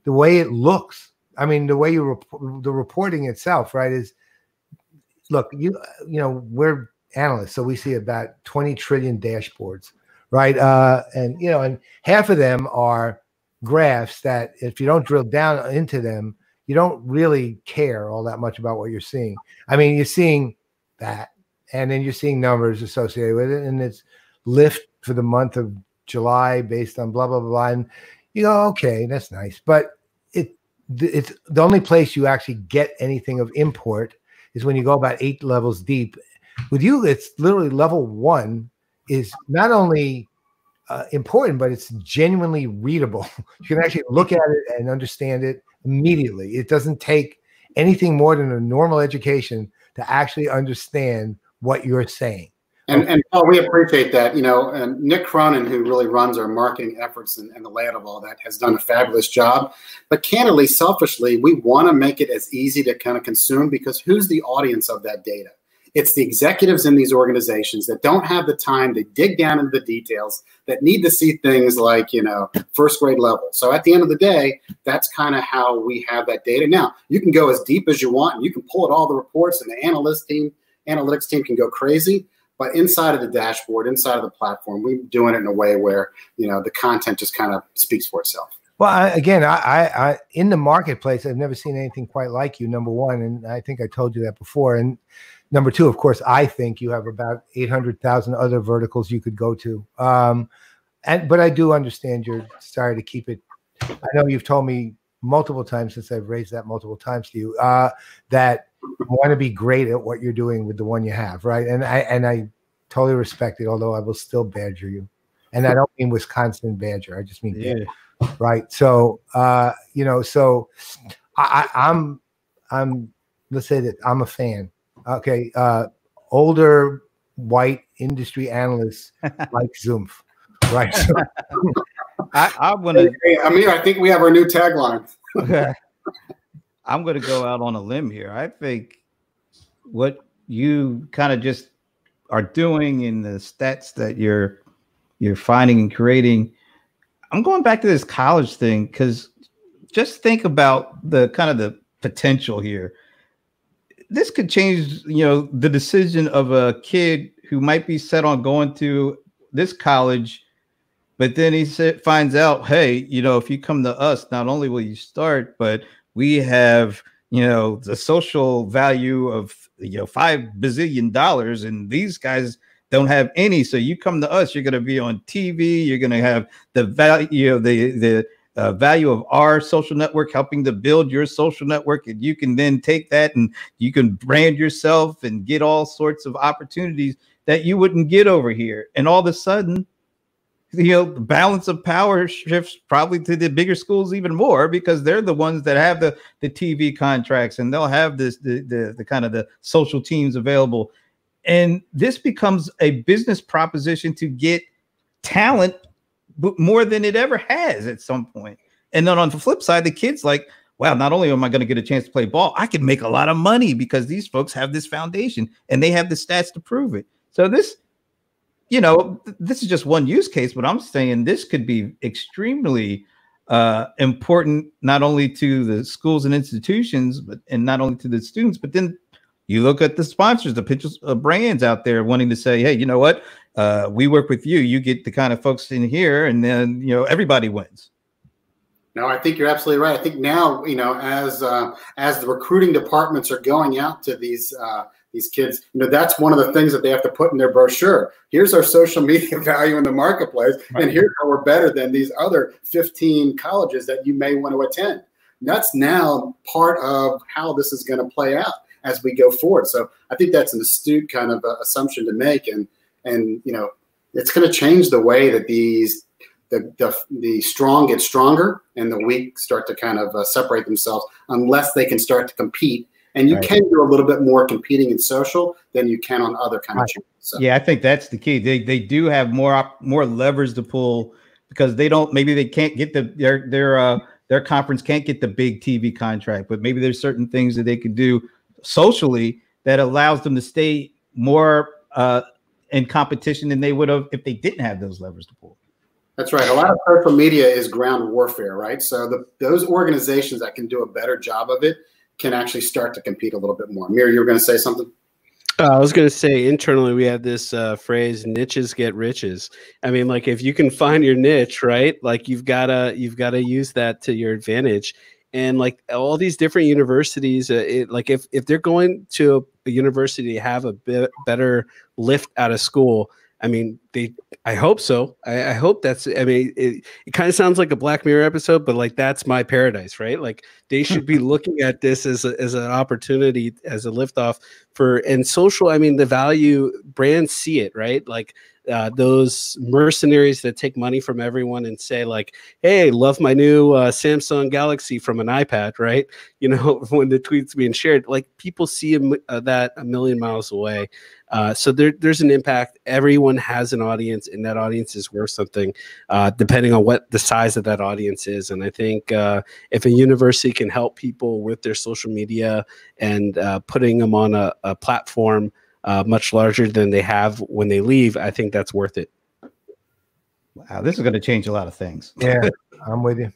way it looks. I mean, the way the reporting itself, right? Is look, you know, we're analysts, so we see about 20 trillion dashboards, right? And you know, and half of them are graphs that if you don't drill down into them, you don't really care all that much about what you're seeing. I mean, you're seeing that, and then you're seeing numbers associated with it, and it's lift for the month of July based on blah, blah, blah. And you go, okay, that's nice. But it's the only place you actually get anything of import is when you go about 8 levels deep. With you, it's literally level 1 is not only important, but it's genuinely readable. You can actually look at it and understand it immediately. It doesn't take anything more than a normal education to actually understand what you're saying. And Paul, we appreciate that. You know, and Nick Cronin, who really runs our marketing efforts and the layout of all that, has done a fabulous job. But candidly, selfishly, we want to make it as easy to kind of consume, because who's the audience of that data? It's the executives in these organizations that don't have the time to dig down into the details, that need to see things like, you know, first grade level. So at the end of the day, that's kind of how we have that data. Now, you can go as deep as you want, and you can pull at all the reports, and the analytics team can go crazy. But inside of the dashboard, inside of the platform, we're doing it in a way where, you know, the content just kind of speaks for itself. Well, I in the marketplace, I've never seen anything quite like you, number one. And I think I told you that before. And number two, of course, I think you have about 800,000 other verticals you could go to. But I do understand your desire to keep it. I know you've told me multiple times, since I've raised that multiple times to you, that you want to be great at what you're doing with the one you have, right? And I totally respect it, although I will still badger you. And I don't mean Wisconsin badger. I just mean badger, right? So you know, so I'm let's say that I'm a fan. Okay, older white industry analysts like Zoomf, right? So, I want to. Hey, Amir, I think we have our new tagline. I'm going to go out on a limb here. I think what you kind of just are doing in the stats that you're finding and creating, I'm going back to this college thing, because just think about the kind of the potential here. This could change, you know, the decision of a kid who might be set on going to this college, but then he finds out, hey, you know, if you come to us, not only will you start, but we have, you know, the social value of, you know, $5 bazillion, and these guys don't have any. So you come to us, you're going to be on TV. You're going to have the value of the value of our social network, helping to build your social network. And you can then take that and you can brand yourself and get all sorts of opportunities that you wouldn't get over here. And all of a sudden, you know, the balance of power shifts probably to the bigger schools even more, because they're the ones that have the TV contracts, and they'll have the kind of the social teams available. And this becomes a business proposition to get talent more than it ever has at some point. And then on the flip side, the kids like, wow, not only am I going to get a chance to play ball, I can make a lot of money because these folks have this foundation and they have the stats to prove it. So this, you know, this is just one use case, but I'm saying this could be extremely important, not only to the schools and institutions, and not only to the students, but then you look at the sponsors, the pitchers, brands out there wanting to say, hey, you know what? We work with you. You get the kind of folks in here, and then, you know, everybody wins. No, I think you're absolutely right. I think now, as the recruiting departments are going out to these kids, that's one of the things that they have to put in their brochure. Here's our social media value in the marketplace, right, and here's how we're better than these other 15 colleges that you may want to attend. And that's now part of how this is going to play out as we go forward. So I think that's an astute kind of assumption to make, and it's going to change the way that the strong get stronger and the weak start to kind of separate themselves, unless they can start to compete. And you can do a little bit more competing in social than you can on other kind of channels. So. Yeah, I think that's the key. They do have more levers to pull, because they can't get their conference can't get the big TV contract, but maybe there's certain things that they could do socially that allows them to stay more in competition than they would have if they didn't have those levers to pull. That's right. A lot of social media is ground warfare, right? So those organizations that can do a better job of it can actually start to compete a little bit more. Mir, you were going to say something? I was going to say, internally, we have this phrase, niches get riches. I mean, like, if you can find your niche, right, like you've got to use that to your advantage. And like all these different universities, like if they're going to a university to have a bit better lift out of school, I mean, I hope so. I hope that's, I mean, it kind of sounds like a Black Mirror episode, but like, that's my paradise, right? Like, they should be looking at this as an opportunity, as a liftoff and social. I mean, the value, brands see it, right? Like, those mercenaries that take money from everyone and say like, hey, love my new Samsung Galaxy from an iPad, right? When the tweet's being shared, like, people see that a million miles away. So there's an impact. Everyone has an audience, and that audience is worth something, depending on what the size of that audience is. And I think if a university can help people with their social media and putting them on a platform much larger than they have when they leave, I think that's worth it. Wow, this is going to change a lot of things. Yeah, I'm with you.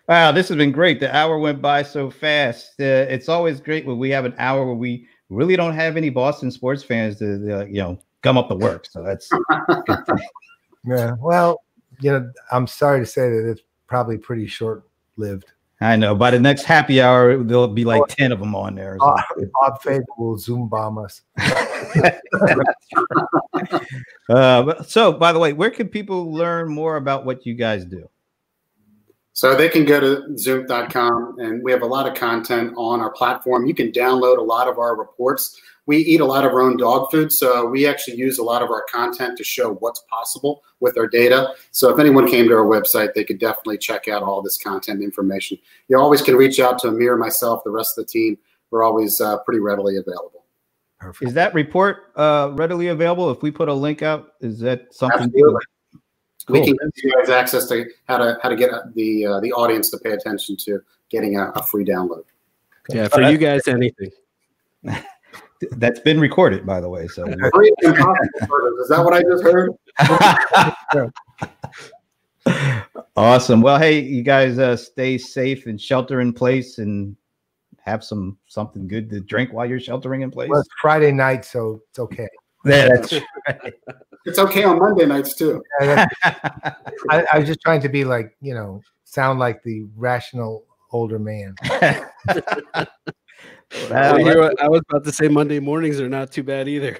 Wow, this has been great. The hour went by so fast. It's always great when we have an hour where we really don't have any Boston sports fans to come up to work. So that's yeah. Well, I'm sorry to say that it's probably pretty short-lived. I know. By the next happy hour, there'll be like 10 of them on there. Bob Faber will Zoom bomb us. So, by the way, where can people learn more about what you guys do? So they can go to Zoom.com, and we have a lot of content on our platform. You can download a lot of our reports. We eat a lot of our own dog food, so we actually use a lot of our content to show what's possible with our data. So if anyone came to our website, they could definitely check out all this content information. You always can reach out to Amir, myself, the rest of the team. We're always pretty readily available. Perfect. Is that report readily available? If we put a link out, is that something? Absolutely. Cool. We can give you guys access to how to get the audience to pay attention to getting a free download. Yeah, for you guys, anything. That's been recorded, by the way. So is that what I just heard? Awesome. Well, hey, you guys stay safe and shelter in place, and have something good to drink while you're sheltering in place. Well, it's Friday night, so it's okay. Yeah, that's right. It's okay on Monday nights too. I was just trying to be like, sound like the rational older man. I was about to say Monday mornings are not too bad either.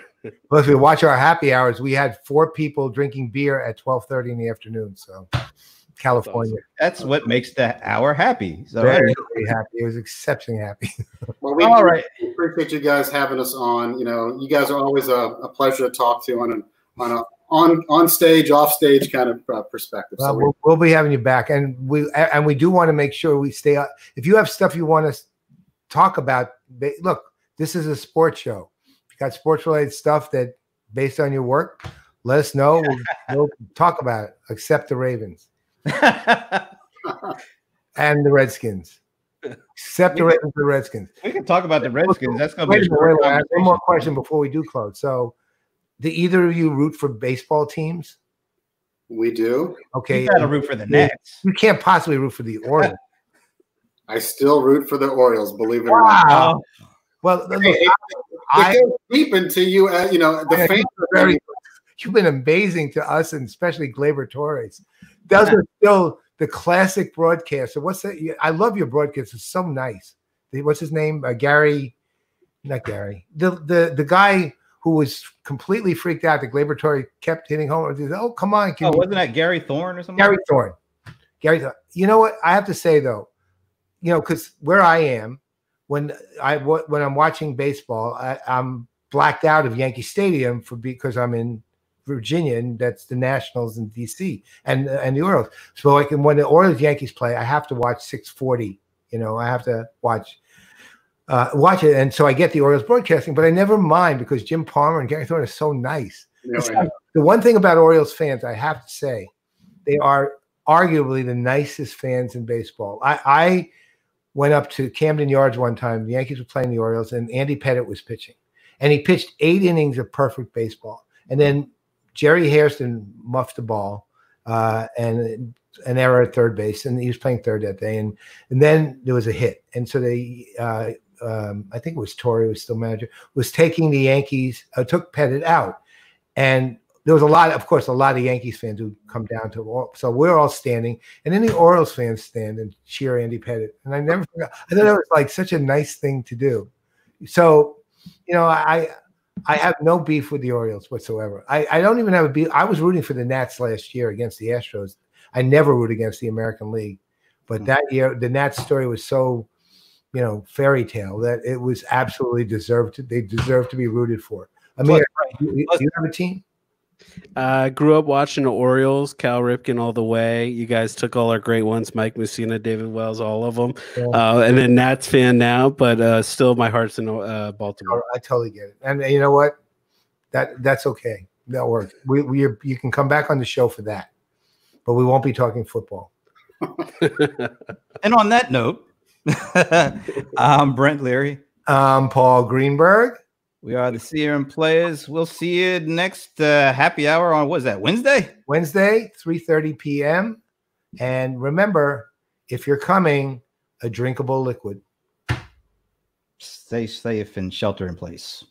Well, if we watch our happy hours, we had 4 people drinking beer at 12:30 in the afternoon. So, California. That's what makes the hour happy. So very happy. It was exceptionally happy. Well, we appreciate you guys having us on. You guys are always a pleasure to talk to on stage, off stage kind of perspective. Well, So we'll be having you back, and we do want to make sure we stay up. If you have stuff you want us to talk about, look, this is a sports show. If you got sports related stuff that based on your work, let us know. We'll talk about it. Except the Ravens and the Redskins. Except the Ravens and the Redskins. We can talk about the Redskins. That's going to be one more question before we do close. So, do either of you root for baseball teams? we do. Okay. You got to root for the Nets. You can't possibly root for the Orioles. I still root for the Orioles, believe it or not. Wow. Well, look, it goes deep into you. The fans are very. You've been amazing to us, and especially Gleyber Torres. Those the classic broadcaster. What's that? I love your broadcast. It's so nice. What's his name? Gary, not Gary. The guy who was completely freaked out that Glaber Torrey kept hitting home runs. Oh, come on. Wasn't that Gary Thorne or something? Gary Thorne. You know what? I have to say, though, because where I am, when I'm watching baseball, I'm blacked out of Yankee Stadium because I'm in Virginia, and that's the Nationals in DC and the Orioles. So when the Orioles Yankees play, I have to watch 640. I have to watch it, and so I get the Orioles broadcasting, but I never mind because Jim Palmer and Gary Thorne are so nice. The one thing about Orioles fans, I have to say, they are arguably the nicest fans in baseball. I went up to Camden Yards one time. The Yankees were playing the Orioles, and Andy Pettitte was pitching, and he pitched 8 innings of perfect baseball, and then Jerry Hairston muffed the ball and an error at third base, and he was playing third that day, and then there was a hit, and so they I think it was Torrey, who was still manager, was taking the Yankees, took Pettitte out, and there was a lot of Yankees fans who come down to, so we're all standing, and then the Orioles fans stand and cheer Andy Pettitte, and I never forgot. I thought it was like such a nice thing to do. So, I have no beef with the Orioles whatsoever. I don't even have a beef. I was rooting for the Nats last year against the Astros. I never root against the American League, but that year the Nats story was so, fairy tale that it was absolutely deserved. They deserve to be rooted for. I mean, do you have a team? Grew up watching the Orioles, Cal Ripken all the way. You guys took all our great ones, Mike Mussina, David Wells, all of them. Yeah. And then Nats fan now, but still my heart's in Baltimore. I totally get it. And you know what? That's okay. That works. You can come back on the show for that, but we won't be talking football. And on that note, I'm Brent Leary. I'm Paul Greenberg. We are the CRM Playaz. We'll see you next happy hour on, what is that, Wednesday? Wednesday, 3:30 p.m. And remember, if you're coming, a drinkable liquid. Stay safe and shelter in place.